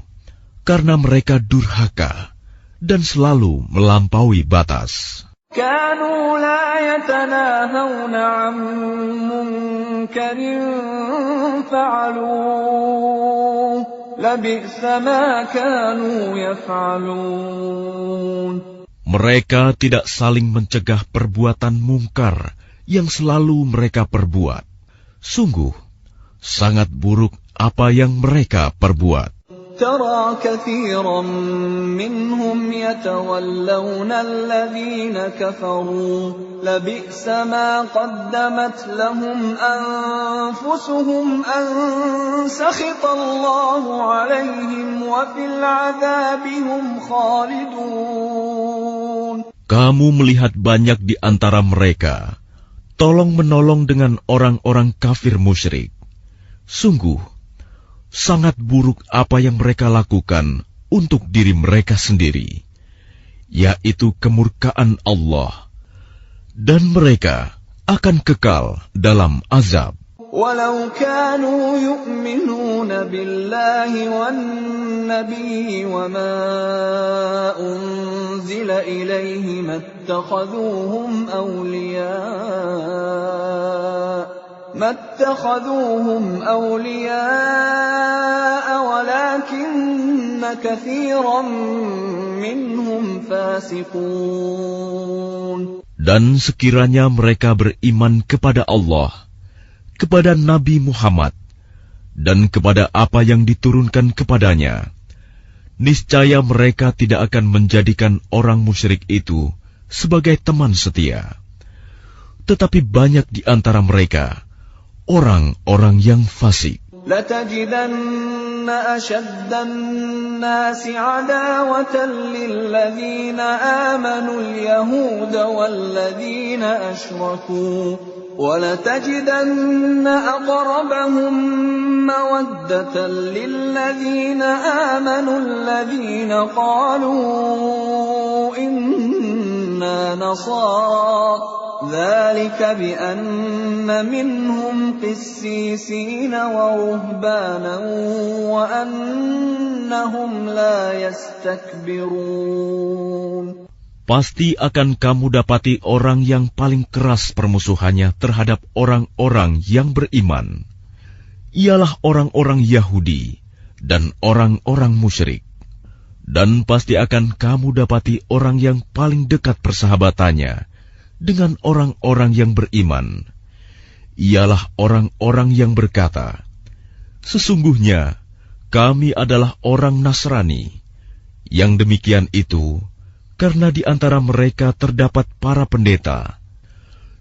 karena mereka durhaka dan selalu melampaui batas. كانوا لا يتناهون عن منكر فعلوه لبئس ما كانوا يفعلون. Mereka tidak saling mencegah perbuatan mungkar yang selalu mereka perbuat. Sungguh, sangat buruk apa yang mereka perbuat. ترى كثيرا منهم يتولون الذين كفروا لبئس ما قدمت لهم أنفسهم أن سخط الله عليهم وفي العذاب هم خالدون. Kamu melihat banyak di antara mereka tolong-menolong dengan orang-orang kafir musyrik. Sungguh, sangat buruk apa yang mereka lakukan untuk diri mereka sendiri, yaitu kemurkaan Allah, dan mereka akan kekal dalam azab. ولو كانوا يؤمنون بالله والنبي وما أنزل إليه ما اتخذوهم أولياء ولكن كثيرا منهم فاسقون. Dan sekiranya mereka beriman kepada Allah, kepada Nabi Muhammad, dan kepada apa yang diturunkan kepadanya, niscaya mereka tidak akan menjadikan orang musyrik itu sebagai teman setia. Tetapi banyak di antara mereka orang-orang yang fasik. لَتَجِدَنَّ أَشَدَّ النَّاسِ عَدَاوَةً لِلَّذِينَ آمَنُوا الْيَهُودَ وَالَّذِينَ أَشْرَكُوا وَلَتَجِدَنَّ أَقْرَبَهُم مَّوَدَّةً لِّلَّذِينَ آمَنُوا الَّذِينَ قَالُوا إِنَّا نَصَارَىٰ ذَلِكَ بِأَنَّ مِنْهُمْ قِسِّيسِينَ وَرُهْبَانًا وَأَنَّهُمْ لَا يَسْتَكْبِرُونَ. Pasti akan kamu dapati orang yang paling keras permusuhannya terhadap orang-orang yang beriman, ialah orang-orang Yahudi dan orang-orang musyrik. Dan pasti akan kamu dapati orang yang paling dekat persahabatannya dengan orang-orang yang beriman, ialah orang-orang yang berkata, "Sesungguhnya kami adalah orang Nasrani." Yang demikian itu karena di antara mereka terdapat para pendeta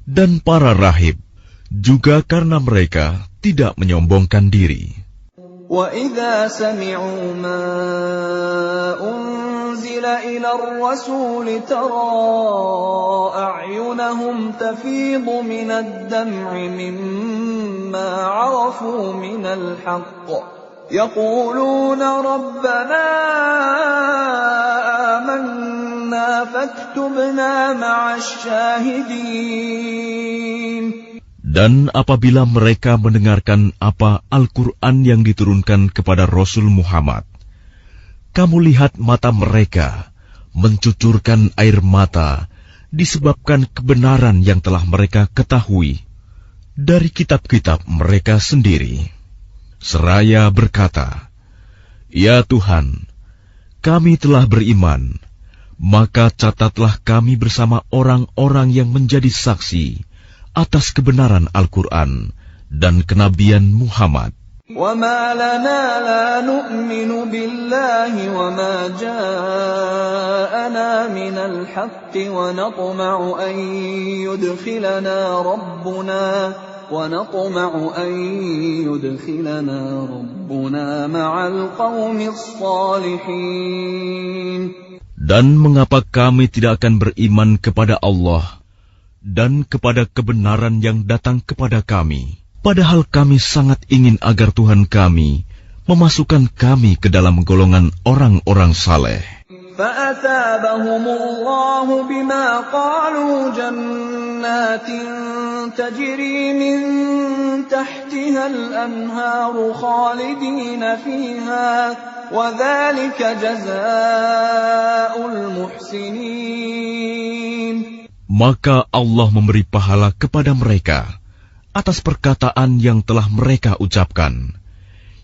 dan para rahib, juga karena mereka tidak menyombongkan diri. وَإِذَا سَمِعُوا مَا أُنزِلَ إِلَى الرَّسُولِ تَرَىٰ أَعْيُنَهُمْ تَفِيضُ مِنَ الدَّمْعِ مِمَّا عَرَفُوا مِنَ الْحَقِّ يَقُولُونَ رَبَّنَا آمَنَّا فَاكْتُبْنَا مَعَ الشَّاهِدِينَ. Dan apabila mereka mendengarkan apa Al-Quran yang diturunkan kepada Rasul Muhammad, kamu lihat mata mereka mencucurkan air mata disebabkan kebenaran yang telah mereka ketahui dari kitab-kitab mereka sendiri. Seraya berkata, "Ya Tuhan, kami telah beriman, maka catatlah kami bersama orang-orang yang menjadi saksi atas kebenaran Al-Quran dan kenabian Muhammad." وَمَا لَنَا لَا نُؤْمِنُ بِاللَّهِ وَمَا جَاءَنَا مِنَ الْحَقِّ وَنَطْمَعُ أَن يُدْخِلَنَا رَبُّنَا مَعَ الْقَوْمِ الصَّالِحِينَ. Dan mengapa kami tidak akan beriman kepada Allah dan kepada kebenaran yang datang kepada kami, padahal kami sangat ingin agar Tuhan kami memasukkan kami ke dalam golongan orang-orang saleh. فَأَثَابَهُمُ اللَّهُ بِمَا قَالُوا جَنَّاتٍ تَجْرِي مِن تَحْتِهَا الْأَنْهَارُ خَالِدِينَ فِيهَا وَذَلِكَ جَزَاءُ الْمُحْسِنِينَ. Maka Allah memberi pahala kepada mereka atas perkataan yang telah mereka ucapkan,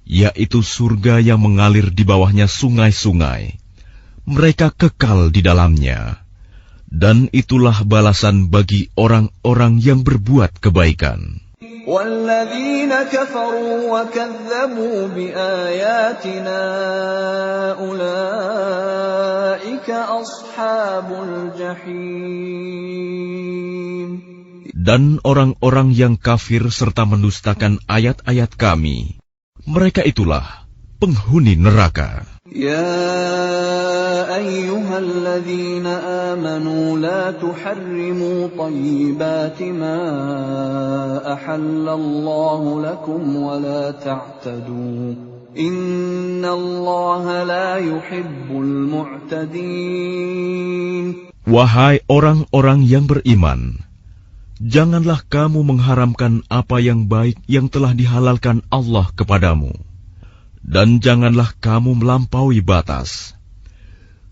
yaitu surga yang mengalir di bawahnya sungai-sungai. Mereka kekal di dalamnya, dan itulah balasan bagi orang-orang yang berbuat kebaikan. وَالَّذِينَ كَفَرُوا وَكَذَّبُوا بِآيَاتِنَا أُولَئِكَ أَصْحَابُ الْجَحِيمِ. Dan orang-orang yang kafir serta mendustakan ayat-ayat Kami, mereka itulah penghuni neraka. يا أيها الذين آمنوا لا تحرموا طيبات ما أحل الله لكم ولا تعتدوا إن الله لا يحب المعتدين. Wahai orang-orang yang beriman, janganlah kamu mengharamkan apa yang baik yang telah dihalalkan Allah kepadamu. Dan janganlah kamu melampaui batas.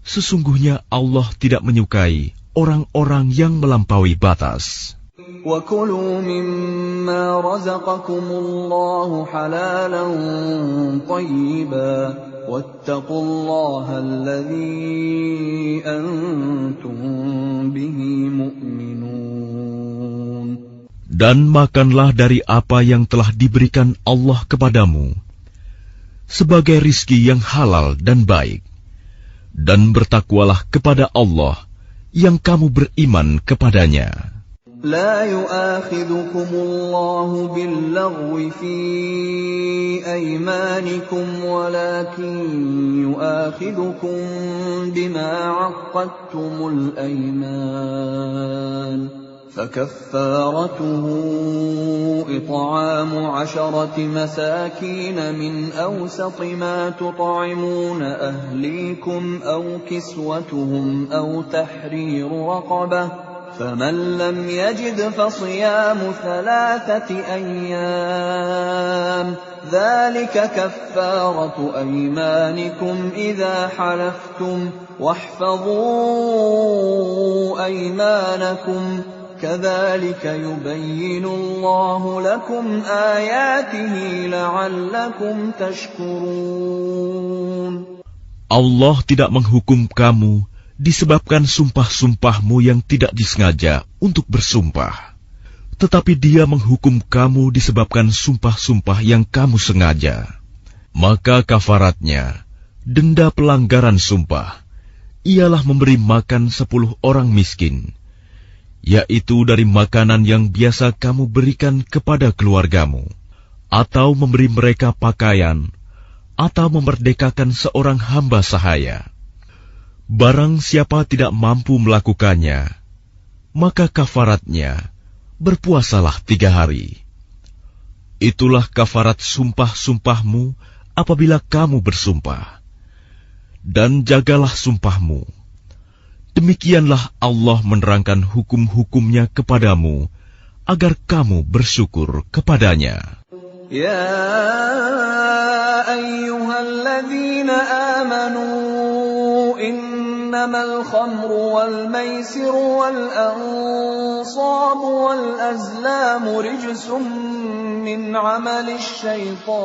Sesungguhnya Allah tidak menyukai orang-orang yang melampaui batas. وَكُلُوا مِمَّا رَزَقَكُمُ اللَّهُ حَلَالًا طَيِّبًا وَاتَّقُوا اللَّهَ الَّذِي أَنْتُمْ بِهِ مُؤْمِنُونَ. Dan makanlah dari apa yang telah diberikan Allah kepadamu sebagai rizki yang halal dan baik, dan bertakwalah kepada Allah yang kamu beriman kepadanya. لا يؤاخذكم الله باللغو في أيمانكم ولكن يؤاخذكم بما عقدتم الأيمان فكفارته إطعام 10 مساكين من أوسط ما تطعمون أهليكم أو كسوتهم أو تحرير رقبة فمن لم يجد فصيام 3 أيام ذلك كفارة أيمانكم إذا حلفتم واحفظوا أيمانكم كذلك يبين الله لكم آياته لعلكم تشكرون. Allah tidak menghukum kamu disebabkan sumpah-sumpahmu yang tidak disengaja untuk bersumpah, tetapi Dia menghukum kamu disebabkan sumpah-sumpah yang kamu sengaja. Maka kafaratnya, denda pelanggaran sumpah, ialah memberi makan 10 orang miskin, yaitu dari makanan yang biasa kamu berikan kepada keluargamu, atau memberi mereka pakaian, atau memerdekakan seorang hamba sahaya. Barang siapa tidak mampu melakukannya, maka kafaratnya berpuasalah 3 hari. Itulah kafarat sumpah-sumpahmu apabila kamu bersumpah. Dan jagalah sumpahmu. Demikianlah Allah menerangkan hukum-hukumnya kepadamu, agar kamu bersyukur kepadanya. Ya ayyuhalladzina amanu innamal khamru wal maisiru wal ansabu wal azlamu rijsum min amali syaitan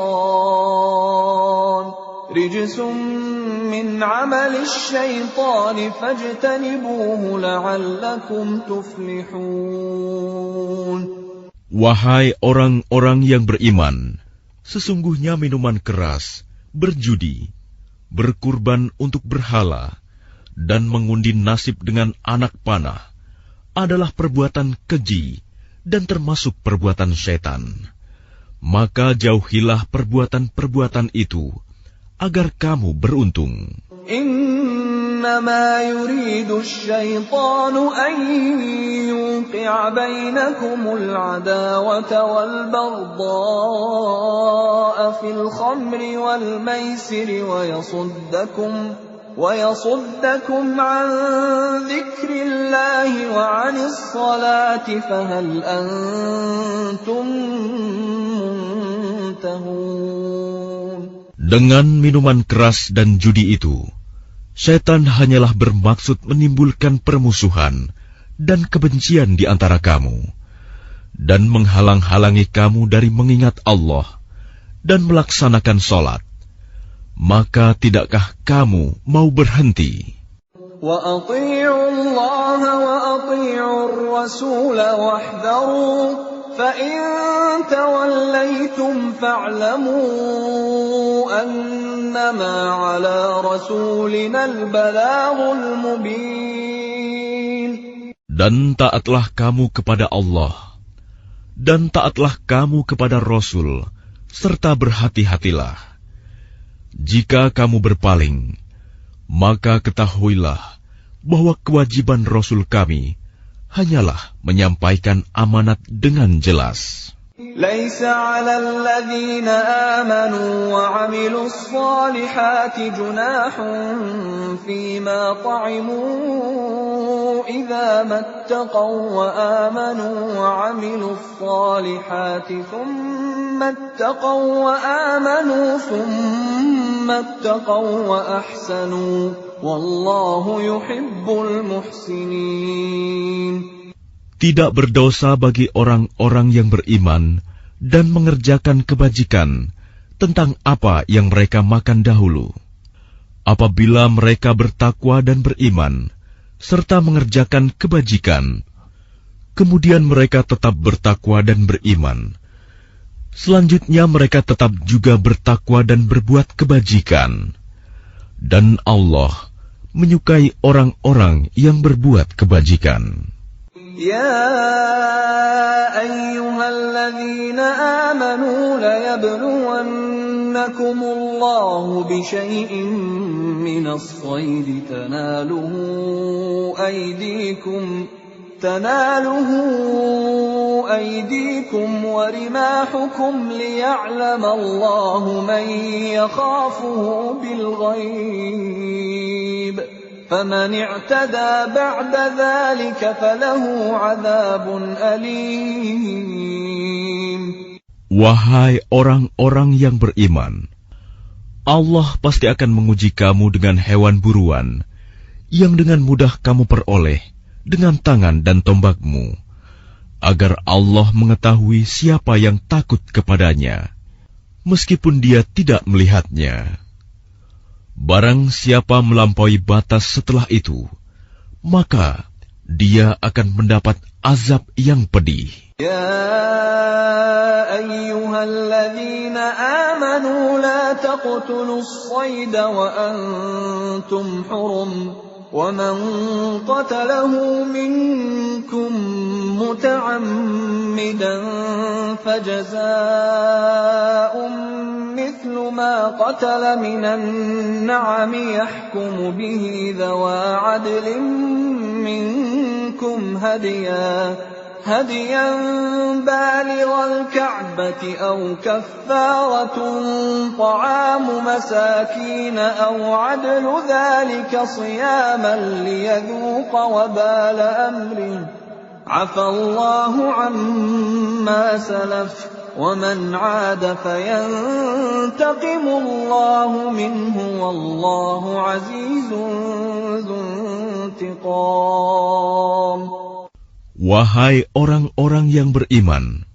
fajtanibuhu la'allakum tuflihun. Wahai orang-orang yang beriman, sesungguhnya minuman keras, berjudi, berkurban untuk berhala, dan mengundi nasib dengan anak panah adalah perbuatan keji dan termasuk perbuatan syaitan. Maka jauhilah perbuatan-perbuatan itu, agar kamu beruntung. Innama yuridu asy-syaitanu an yuqi'a bainakumul 'adawata wal baghdha'a fil khamri wal maisiri wa yasuddakum 'an dzikrillahi wa 'anis salati fahal antum muntahun. Dengan minuman keras dan judi itu, syaitan hanyalah bermaksud menimbulkan permusuhan dan kebencian di antara kamu, dan menghalang-halangi kamu dari mengingat Allah dan melaksanakan sholat. Maka tidakkah kamu mau berhenti? Wa ati'u Allah wa ati'u ar-rasul wahdharu فَإِن تَوَلَّيْتُمْ فَاعْلَمُوا أَنَّمَا عَلَى رَسُولِنَا الْبَلَاغُ الْمُبِينُ. Dan taatlah kamu kepada Allah, dan taatlah kamu kepada Rasul, serta berhati-hatilah. Jika kamu berpaling, maka ketahuilah bahwa kewajiban Rasul kami hanyalah menyampaikan amanat dengan jelas. لَيْسَ عَلَى الَّذِينَ آمَنُوا وَعَمِلُوا الصَّالِحَاتِ جُنَاحٌ فِيمَا طَعِمُوا إِذَا مَا اتَّقَوا وَآمَنُوا وَعَمِلُوا الصَّالِحَاتِ ثُمَّ اتَّقَوا وَآمَنُوا ثُمَّ اتَّقَوا وَأَحْسَنُوا وَاللَّهُ يُحِبُّ الْمُحْسِنِينَ. Tidak berdosa bagi orang-orang yang beriman dan mengerjakan kebajikan tentang apa yang mereka makan dahulu. Apabila mereka bertakwa dan beriman, serta mengerjakan kebajikan, kemudian mereka tetap bertakwa dan beriman. Selanjutnya mereka tetap juga bertakwa dan berbuat kebajikan. Dan Allah menyukai orang-orang yang berbuat kebajikan. يَا أَيُّهَا الَّذِينَ آمَنُوا لَيَبْلُوَنَّكُمُ اللَّهُ بِشَيْءٍ مِّنَ الصَّيْدِ تَنَالُهُ أَيْدِيكُمْ وَرِمَاحُكُمْ لِيَعْلَمَ اللَّهُ مَن يَخَافُهُ بِالْغَيْبِ فَمَنِ اعْتَدَى بَعْدَ ذَلِكَ فَلَهُ عَذَابٌ أَلِيمٌ. Wahai orang-orang yang beriman, Allah pasti akan menguji kamu dengan hewan buruan yang dengan mudah kamu peroleh dengan tangan dan tombakmu, agar Allah mengetahui siapa yang takut kepadanya, meskipun dia tidak melihatnya. Barang siapa melampaui batas setelah itu, maka dia akan mendapat azab yang pedih. يَا أَيُّهَا الَّذِينَ آمَنُوا لَا تَقْتُلُوا الصَّيْدَ وَأَنتُمْ حُرُمٌ وَمَنْ قَتَلَهُ مِنْكُمْ مُتَعَمِّدًا فَجَزَاءٌ مِثْلُ مَا قَتَلَ مِنَ النَّعَمِ يَحْكُمُ بِهِ ذَوَا عَدْلٍ مِنْكُمْ هديا بالغ الكعبة أو كفارة طعام مساكين أو عدل ذلك صياما ليذوق وبال أمره عفى الله عما سلف ومن عاد فينتقم الله منه والله عزيز ذو انتقام. Wahai orang-orang yang beriman,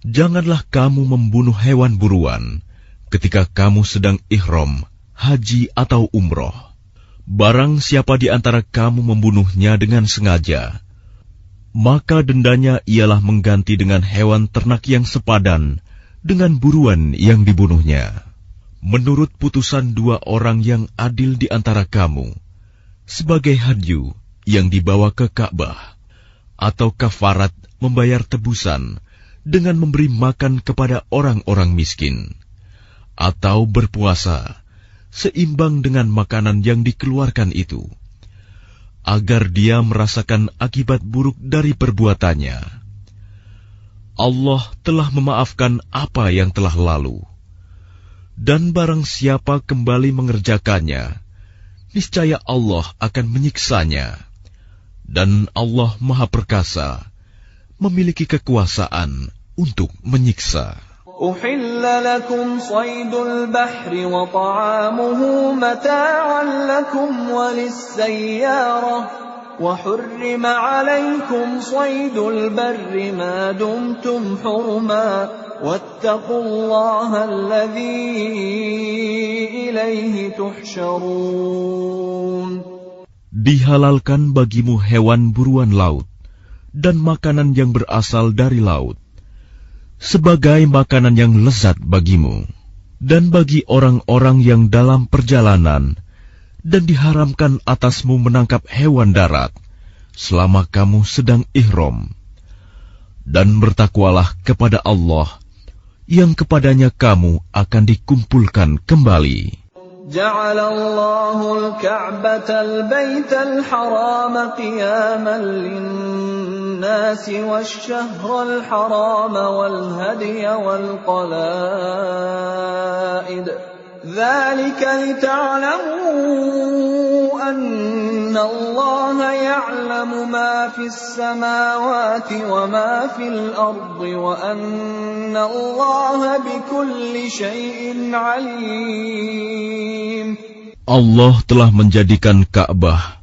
janganlah kamu membunuh hewan buruan ketika kamu sedang ihram, haji atau umroh. Barang siapa di antara kamu membunuhnya dengan sengaja, maka dendanya ialah mengganti dengan hewan ternak yang sepadan dengan buruan yang dibunuhnya. Menurut putusan dua orang yang adil di antara kamu, sebagai hadyu yang dibawa ke Ka'bah, atau kafarat membayar tebusan dengan memberi makan kepada orang-orang miskin, atau berpuasa seimbang dengan makanan yang dikeluarkan itu, agar dia merasakan akibat buruk dari perbuatannya. Allah telah memaafkan apa yang telah lalu, dan barang siapa kembali mengerjakannya, niscaya Allah akan menyiksanya. Dan Allah Maha Perkasa, memiliki kekuasaan untuk menyiksa. أُحِلَّ لَكُمْ صَيْدُ الْبَحْرِ وَطَعَامُهُ مَتَاعًا لَكُمْ وَلِلسَّيَّارَةِ وَحُرِّمَ عَلَيْكُمْ صَيْدُ الْبَرِّ مَا دُمْتُمْ حُرُمًا وَاتَّقُوا اللَّهَ الَّذِي إِلَيْهِ تُحْشَرُونَ. Dihalalkan bagimu hewan buruan laut dan makanan yang berasal dari laut, sebagai makanan yang lezat bagimu, dan bagi orang-orang yang dalam perjalanan, dan diharamkan atasmu menangkap hewan darat selama kamu sedang ihram. Dan bertakwalah kepada Allah, yang kepadanya kamu akan dikumpulkan kembali. جعل الله الكعبة البيت الحرام قياما للناس والشهر الحرام والهدي والقلائد ذلك لتعلموا أن الله يعلم ما في السماوات وما في الأرض وأن الله بكل شيء عليم. Allah telah menjadikan Ka'bah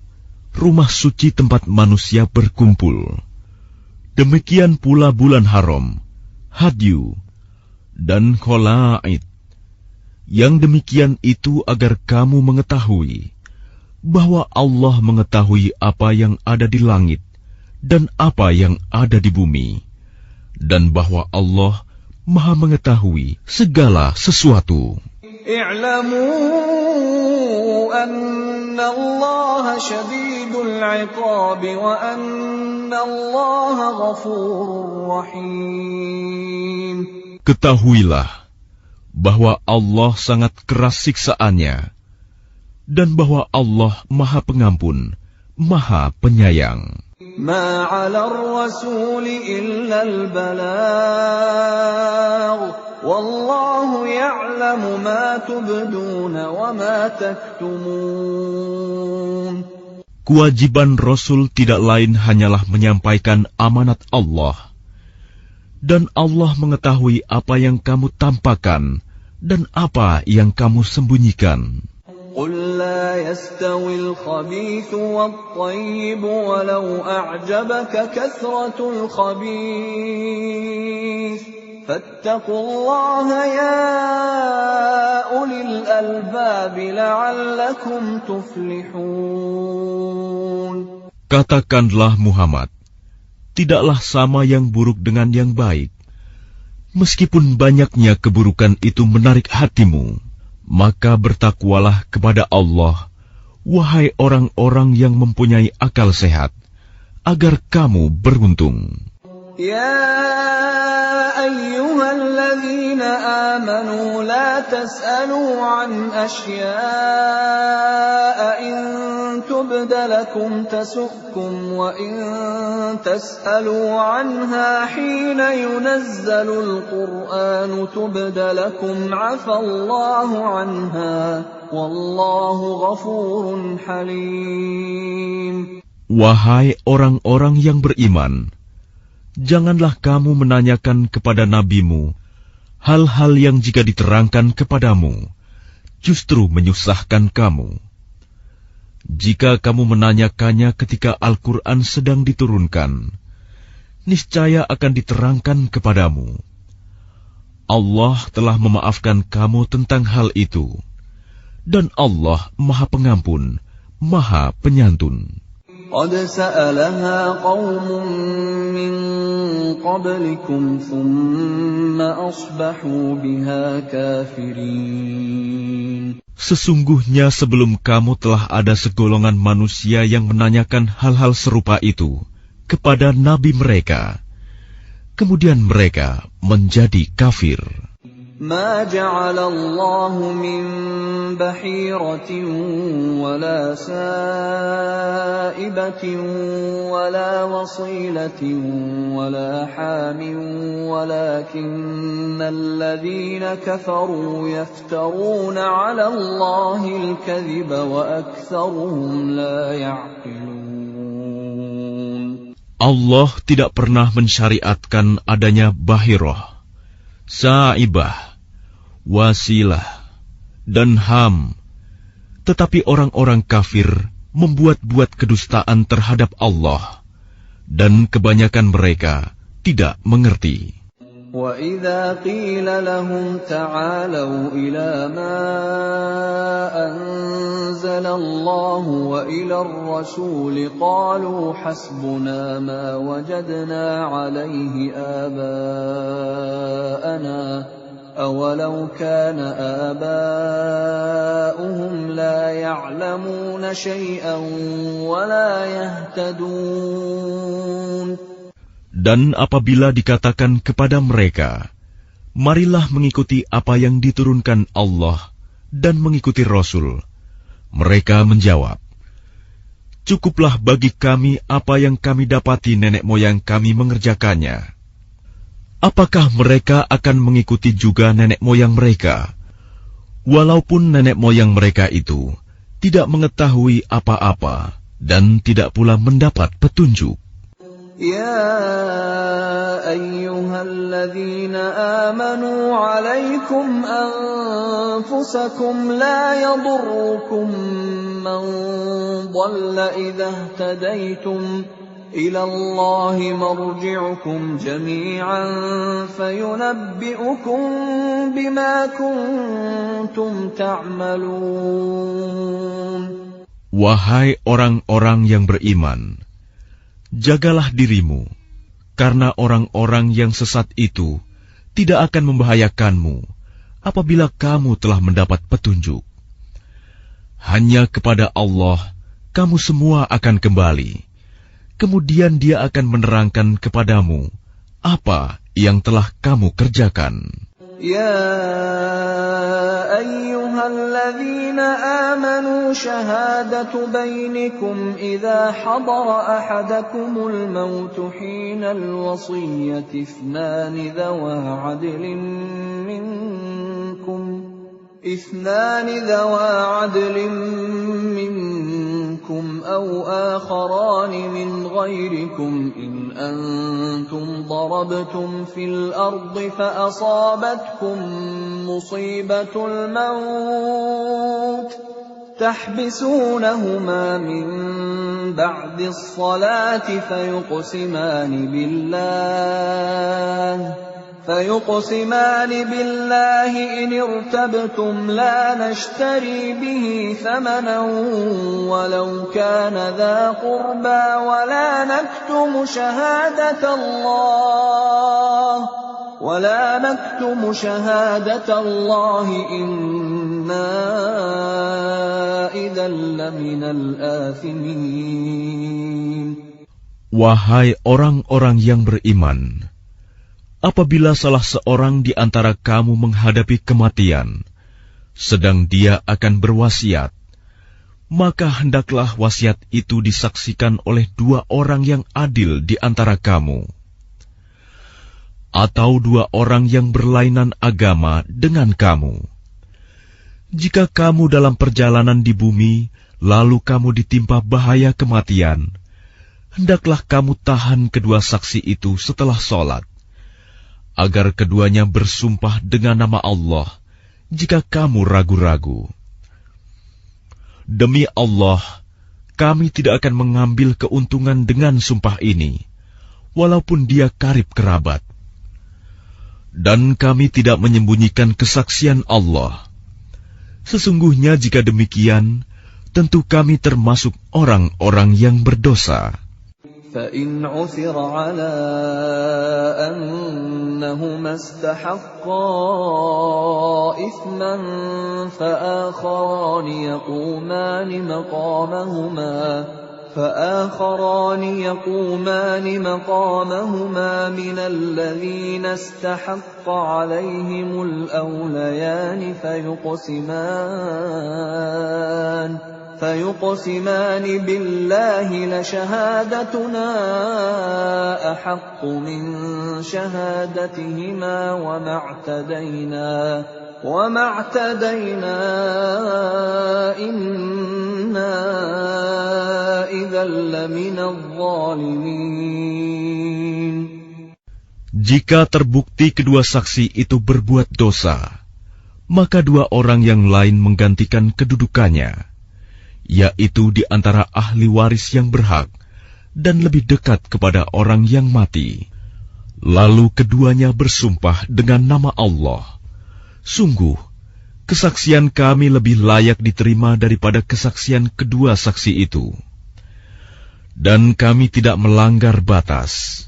rumah suci tempat manusia berkumpul. Demikian pula bulan haram, hadyu, dan kholaid. Yang demikian itu agar kamu mengetahui bahwa Allah mengetahui apa yang ada di langit dan apa yang ada di bumi, dan bahwa Allah Maha mengetahui segala sesuatu. I'lamu anna Allah syadidul 'iqab wa anna Allah ghafurur rahim. Ketahuilah bahwa Allah sangat keras siksaannya, dan bahwa Allah Maha Pengampun, Maha Penyayang. Ma 'ala ar-rasul illa al-balagh, wallahu ya'lamu ma tubduna wa ma taktumun. Kewajiban Rasul tidak lain hanyalah menyampaikan amanat Allah, dan Allah mengetahui apa yang kamu tampakkan dan apa yang kamu sembunyikan. قل لا يستوي الخبيث والطيب ولو أعجبك كثرة الخبيث فاتقوا الله يا أولي الألباب لعلكم تفلحون. Katakanlah Muhammad, tidaklah sama yang buruk dengan yang baik. Meskipun banyaknya keburukan itu menarik hatimu, maka bertakwalah kepada Allah, wahai orang-orang yang mempunyai akal sehat, agar kamu beruntung. Ya ayyuhalladzina amanu la tas'alu an asya'a in tubda lakum tasukkum wa in tas'alu anha hina yunazzalul qur'anu tubda lakum 'afallahu anha wallahu ghafurun halim. Wahai orang-orang yang beriman, janganlah kamu menanyakan kepada nabimu hal-hal yang jika diterangkan kepadamu justru menyusahkan kamu. Jika kamu menanyakannya ketika Al-Quran sedang diturunkan, niscaya akan diterangkan kepadamu. Allah telah memaafkan kamu tentang hal itu, dan Allah Maha Pengampun, Maha Penyantun. قد سألها قوم من قبلكم ثم أصبحوا بها كافرين. Sesungguhnya sebelum kamu telah ada segolongan manusia yang menanyakan hal-hal serupa itu kepada nabi mereka, kemudian mereka menjadi kafir. ما جعل الله من بحيرة ولا سائبة ولا وصيلة ولا حام ولكن الذين كفروا يفترون على الله الكذب وأكثرهم لا يعقلون. Allah tidak pernah mensyariatkan adanya bahirah, saibah, wasilah, dan ham, tetapi orang-orang kafir membuat-buat kedustaan terhadap Allah, dan kebanyakan mereka tidak mengerti. وَإِذَا قِيلَ لَهُمْ تَعَالَوْا إِلَى مَا أَنزَلَ اللَّهُ وَإِلَى الرَّسُولِ قَالُوا حَسْبُنَا مَا وَجَدْنَا عَلَيْهِ آبَاءَنَا أَوَلَوْ كَانَ آبَاؤُهُمْ لَا يَعْلَمُونَ شَيْئًا وَلَا يَهْتَدُونَ. Dan apabila dikatakan kepada mereka, marilah mengikuti apa yang diturunkan Allah dan mengikuti Rasul, mereka menjawab, cukuplah bagi kami apa yang kami dapati nenek moyang kami mengerjakannya. Apakah mereka akan mengikuti juga nenek moyang mereka, walaupun nenek moyang mereka itu tidak mengetahui apa-apa dan tidak pula mendapat petunjuk? يا أيها الذين آمنوا عليكم أنفسكم لا يضركم من ضل إذا اهتديتم إلى الله مرجعكم جميعا فينبئكم بما كنتم تعملون. Wahai orang-orang yang beriman, jagalah dirimu, karena orang-orang yang sesat itu tidak akan membahayakanmu apabila kamu telah mendapat petunjuk. Hanya kepada Allah kamu semua akan kembali, kemudian Dia akan menerangkan kepadamu apa yang telah kamu kerjakan. يا أيها الذين آمنوا شهادة بينكم إذا حضر أحدكم الموت حين الوصية اثنان ذوى عدل منكم أو آخران من غيركم إن أنتم ضربتم في الأرض فأصابتكم مصيبة الموت تحبسونهما من بعد الصلاة فيقسمان بالله إن ارتبتم لا نشتري به ثمنا ولو كان ذا قربى ولا نكتم شهادة الله إنا إذا لمن الآثمين. Wahai orang-orang yang beriman, apabila salah seorang di antara kamu menghadapi kematian, sedang dia akan berwasiat, maka hendaklah wasiat itu disaksikan oleh dua orang yang adil di antara kamu, atau dua orang yang berlainan agama dengan kamu. Jika kamu dalam perjalanan di bumi, lalu kamu ditimpa bahaya kematian, hendaklah kamu tahan kedua saksi itu setelah sholat, agar keduanya bersumpah dengan nama Allah jika kamu ragu-ragu. Demi Allah, kami tidak akan mengambil keuntungan dengan sumpah ini, walaupun dia karib kerabat. Dan kami tidak menyembunyikan kesaksian Allah. Sesungguhnya jika demikian, tentu kami termasuk orang-orang yang berdosa. فَإِنْ عُثِرَ عَلَىٰ أَنَّهُمَا اسْتَحَقَّا إِثْمًا فآخران يقومان مقامهما من الذين استحق عليهم الأوليان فيقسمان بالله لشهادتنا أحق من شهادتهما وما اعتدينا إنا إذا لمن الظالمين. Jika terbukti kedua saksi itu berbuat dosa, maka dua orang yang lain menggantikan kedudukannya, yaitu di antara ahli waris yang berhak dan lebih dekat kepada orang yang mati. Lalu keduanya bersumpah dengan nama Allah, "Sungguh, kesaksian kami lebih layak diterima daripada kesaksian kedua saksi itu. Dan kami tidak melanggar batas.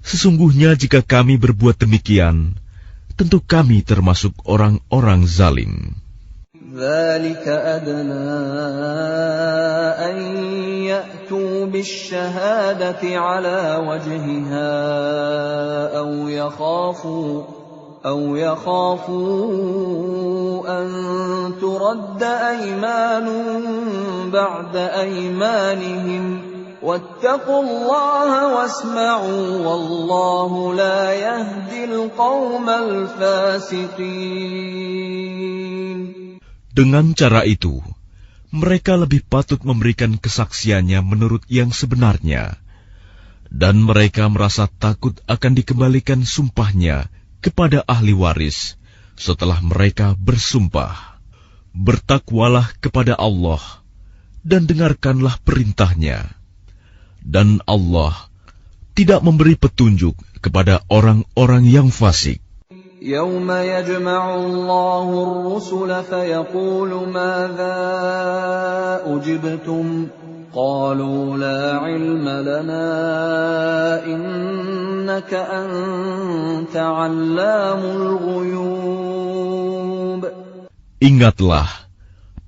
Sesungguhnya jika kami berbuat demikian, tentu kami termasuk orang-orang zalim." ذلك أدنى أن يأتوا بالشهادة على وجهها أو يخافوا أن ترد أيمان بعد أيمانهم واتقوا الله واسمعوا والله لا يهدي القوم الفاسقين. Dengan cara itu, mereka lebih patut memberikan kesaksiannya menurut yang sebenarnya, dan mereka merasa takut akan dikembalikan sumpahnya kepada ahli waris setelah mereka bersumpah. Bertakwalah kepada Allah dan dengarkanlah perintahnya, dan Allah tidak memberi petunjuk kepada orang-orang yang fasik. يوم يجمع الله الرسل فيقول ماذا أجبتم قالوا لا علم لنا إنك أنت علام الغيوب. Ingatlah,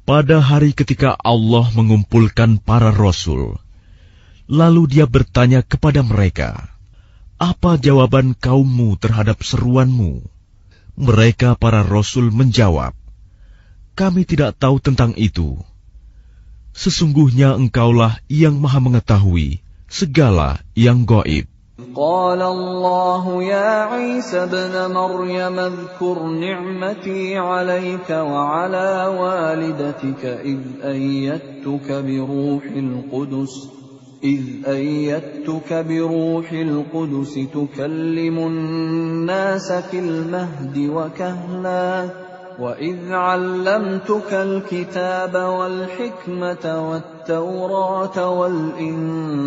pada hari ketika Allah mengumpulkan para rasul, lalu Dia bertanya kepada mereka, "Apa jawaban kaummu terhadap seruanmu?" Mereka para rasul menjawab, "Kami tidak tahu tentang itu. Sesungguhnya Engkaulah yang Maha mengetahui segala yang gaib." قال الله يا عيسى ابن مريم اذكر نعمتي عليك وعلى والدتك إذ أيدتك بروح القدس تكلم الناس في المهد وكهلا وإذ علمتك الكتاب والحكمة والتوراة والإنجيل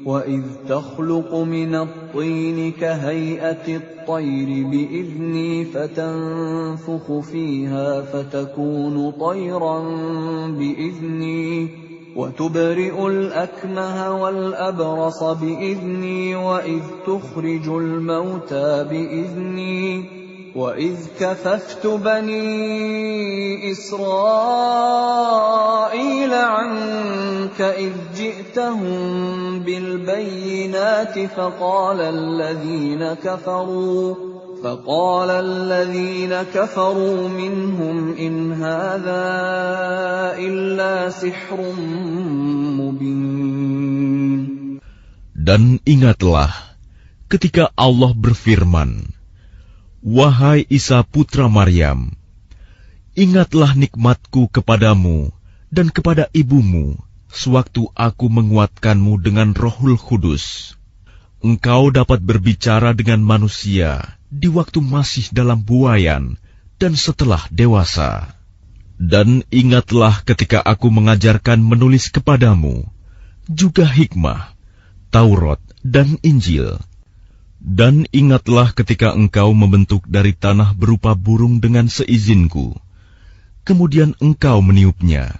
وإذ تخلق من الطين كهيئة الطير بإذني فتنفخ فيها فتكون طيرا بإذني وتبرئ الأكمه والأبرص بإذني وإذ تخرج الموتى بإذني وإذ كففت بني إسرائيل عنك إذ جئتهم بالبينات فقال الذين كفروا منهم إن هذا إلا سحر مبين. Dan ingatlah ketika Allah berfirman, "Wahai Isa putra Maryam, ingatlah nikmatku kepadamu dan kepada ibumu sewaktu aku menguatkanmu dengan Rohul Kudus. Engkau dapat berbicara dengan manusia di waktu masih dalam buayan dan setelah dewasa. Dan ingatlah ketika aku mengajarkan menulis kepadamu, juga hikmah, Taurat dan Injil. Dan ingatlah ketika engkau membentuk dari tanah berupa burung dengan seizinku, kemudian engkau meniupnya,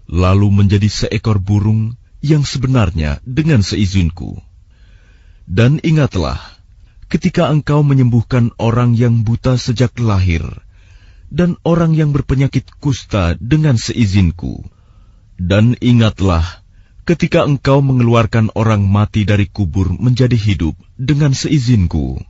lalu menjadi seekor burung yang sebenarnya dengan seizinku. Dan ingatlah ketika engkau menyembuhkan orang yang buta sejak lahir, dan orang yang berpenyakit kusta dengan seizinku. Dan ingatlah ketika engkau mengeluarkan orang mati dari kubur menjadi hidup dengan seizinku.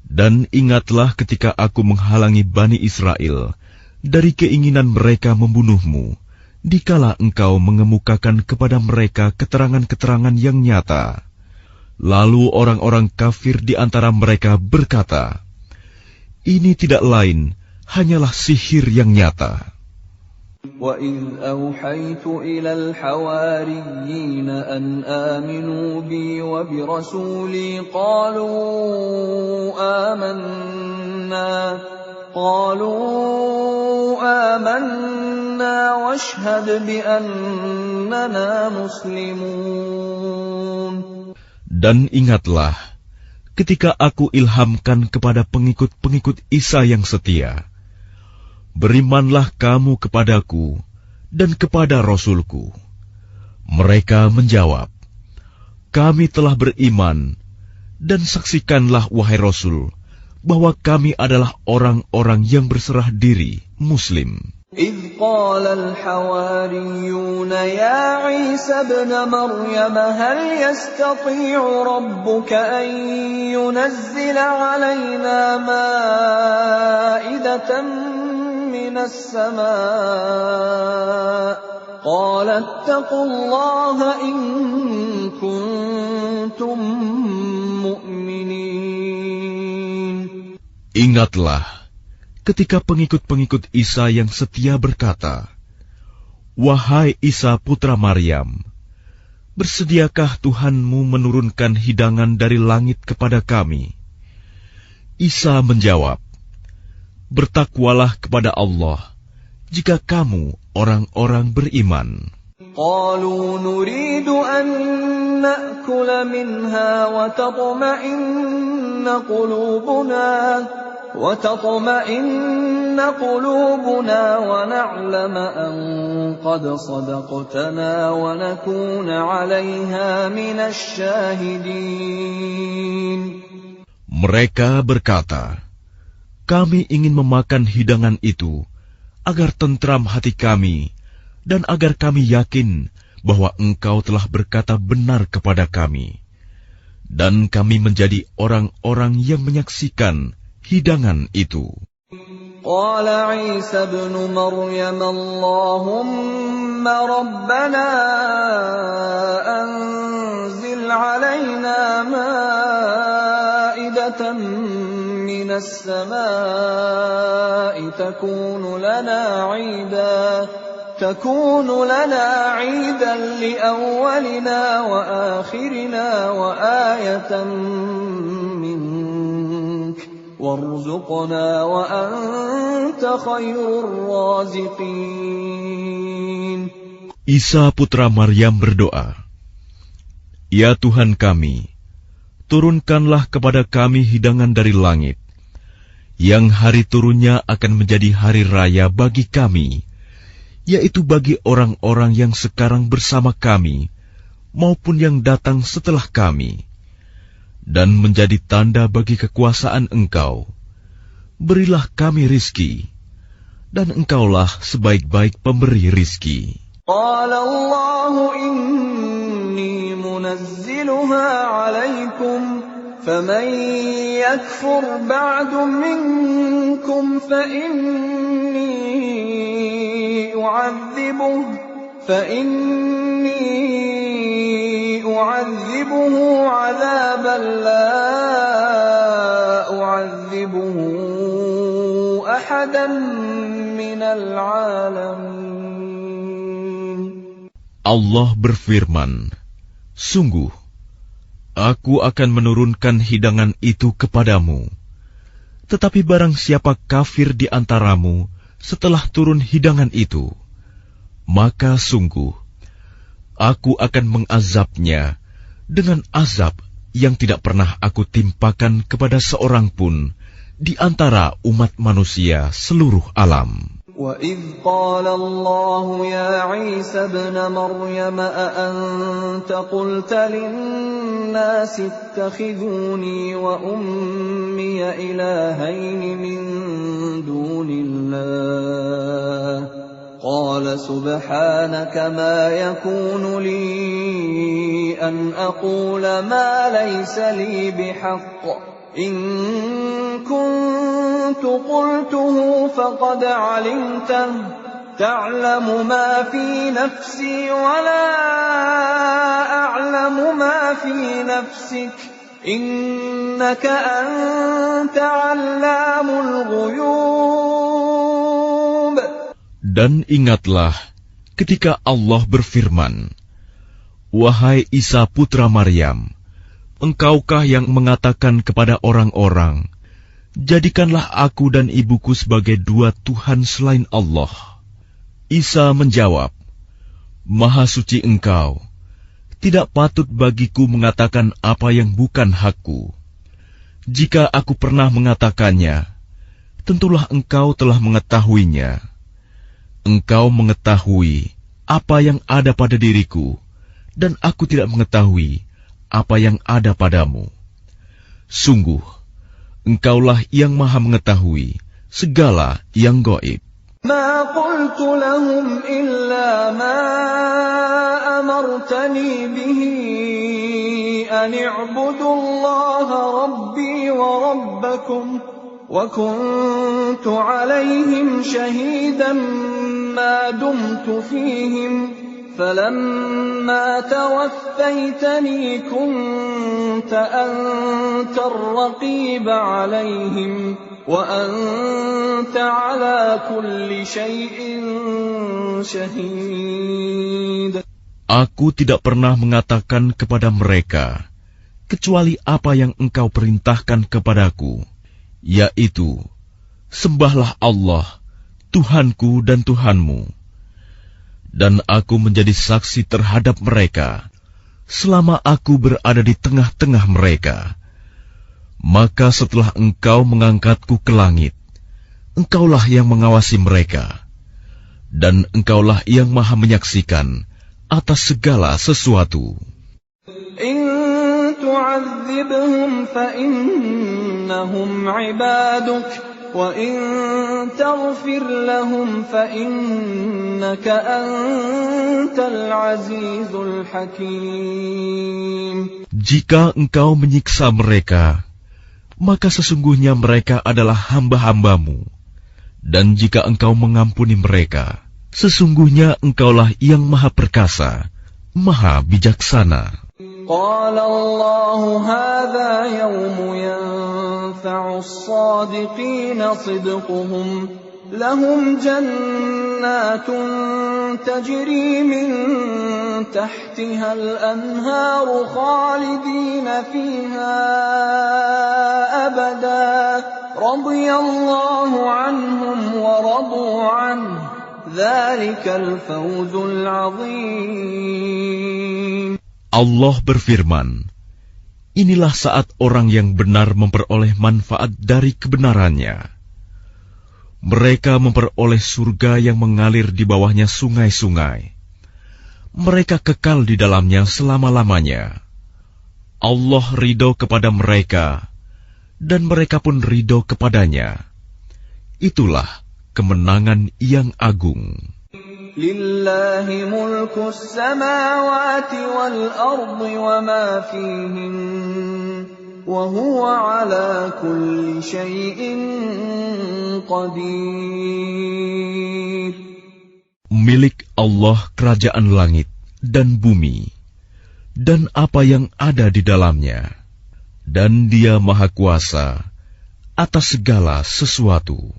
Dan ingatlah ketika aku menghalangi Bani Israel dari keinginan mereka membunuhmu, dikala engkau mengemukakan kepada mereka keterangan-keterangan yang nyata. Lalu orang-orang kafir di antara mereka berkata, "Ini tidak lain, hanyalah sihir yang nyata." وَإِذْ أَوْحَيْتُ إِلَى الْحَوَارِيِّينَ أَنْ آمِنُوا بِي وَبِرَسُولِي قَالُوا آمَنَّا واشهد بأننا مسلمون. Dan ingatlah ketika aku ilhamkan kepada pengikut-pengikut Isa yang setia, berimanlah kamu kepadaku dan kepada Rasulku. Mereka menjawab, kami telah beriman, dan saksikanlah wahai Rasul, bahwa kami adalah orang-orang yang berserah diri, Muslim. إذ قال الحواريون يا عيسى ابن مريم هل يستطيع ربك أن ينزل علينا مائدة من السماء قال اتقوا الله إن كنتم مؤمنين. Ingatlah ketika pengikut-pengikut Isa yang setia berkata, wahai Isa putra Maryam, bersediakah Tuhanmu menurunkan hidangan dari langit kepada kami? Isa menjawab, bertakwalah kepada Allah jika kamu orang-orang beriman. قالوا نريد أن نأكل منها وتطمئن قلوبنا ونعلم أن قد صدقتنا ونكون عليها من الشاهدين. Mereka berkata, kami ingin memakan hidangan itu agar tentram hati kami dan agar kami yakin bahwa engkau telah berkata benar kepada kami, dan kami menjadi orang-orang yang menyaksikan hidangan itu. Qala Isa ibn Maryam Allahumma rabbana anzil alaina ma'idatan minas samaa'i takunu lana 'iidan li'awwalina wa aakhirina wa ayatan warzuqna wa anta khairur raziqin. Isa putra Maryam berdoa, ya Tuhan kami, turunkanlah kepada kami hidangan dari langit, yang hari turunnya akan menjadi hari raya bagi kami, yaitu bagi orang-orang yang sekarang bersama kami, maupun yang datang setelah kami, dan menjadi tanda bagi kekuasaan Engkau. Berilah kami rizki, dan Engkaulah sebaik-baik pemberi rizki. Qala Allahu inni munazziluha alaikum, faman yakfur ba'du minkum fa inni u'adhibuhu 'adhaban la u'adhibuhu ahadan minal 'alamin. Allah berfirman, sungguh, aku akan menurunkan hidangan itu kepadamu. Tetapi barang siapa kafir di antaramu setelah turun hidangan itu, maka sungguh, aku akan mengazabnya dengan azab yang tidak pernah aku timpakan kepada seorang pun di antara umat manusia seluruh alam. وَإِذْ قَالَ اللَّهُ يَا عِيسَى ابْنَ مَرْيَمَ أَأَنْتَ قُلْتَ لِلنَّاسِ اتَّخِذُونِي وَأُمِّيَ إِلَٰهَيْنِ مِن دُونِ اللَّهِ قَالَ سُبْحَانَكَ مَا يَكُونُ لِي أَنْ أَقُولَ مَا لَيْسَ لِي بِحَقٍّ إن كنت قلته فقد علمته تعلم ما في نفسي ولا أعلم ما في نفسك إنك أنت علام الغيوب. Dan ingatlah ketika Allah berfirman, wahai Isa putra Maryam, engkaukah yang mengatakan kepada orang-orang, jadikanlah aku dan ibuku sebagai dua Tuhan selain Allah? Isa menjawab, Maha suci Engkau, tidak patut bagiku mengatakan apa yang bukan hakku. Jika aku pernah mengatakannya, tentulah Engkau telah mengetahuinya. Engkau mengetahui apa yang ada pada diriku, dan aku tidak mengetahui apa yang ada padamu. Sungguh, Engkaulah yang Maha mengetahui segala yang gaib. ما قلت لهم إلا ما أمرتني به أن اعبدوا الله ربي وربكم وكنت عليهم شهيدا ما دمت فيهم فلما توفيتني كنت أنت الرقيب عليهم وأنت على كل شيء شهيد. Aku tidak pernah mengatakan kepada mereka kecuali apa yang Engkau perintahkan kepadaku, yaitu, sembahlah Allah, Tuhanku dan Tuhanmu. Dan aku menjadi saksi terhadap mereka selama aku berada di tengah-tengah mereka. Maka setelah Engkau mengangkatku ke langit, Engkaulah yang mengawasi mereka, dan Engkaulah yang Maha menyaksikan atas segala sesuatu. In tu'adzibhum fa innahum 'ibaduk wa in taghfir lahum fa innaka antal 'azizul hakim. Jika Engkau menyiksa mereka, maka sesungguhnya mereka adalah hamba-hambamu. Dan jika Engkau mengampuni mereka, sesungguhnya Engkaulah yang Maha Perkasa, Maha Bijaksana. Qala Allahu hadha yawmu yanfa'u as-sadiqina sidquhum lahum jannatun tajri min tahtiha al-anharu khalidina fiha abada radiyallahu anhum wa radu anhu dzalikal fawzul 'adzim. Allah berfirman, inilah saat orang yang benar memperoleh manfaat dari kebenarannya. Mereka memperoleh surga yang mengalir di bawahnya sungai-sungai. Mereka kekal di dalamnya selama-lamanya. Allah ridho kepada mereka, dan mereka pun ridho kepadanya. Itulah kemenangan yang agung. Lillahi mulkus samawati wal ardi wa ma fihin wa huwa ala kulli syai'in qadir. Milik Allah kerajaan langit dan bumi dan apa yang ada di dalamnya, dan Dia Maha Kuasa atas segala sesuatu.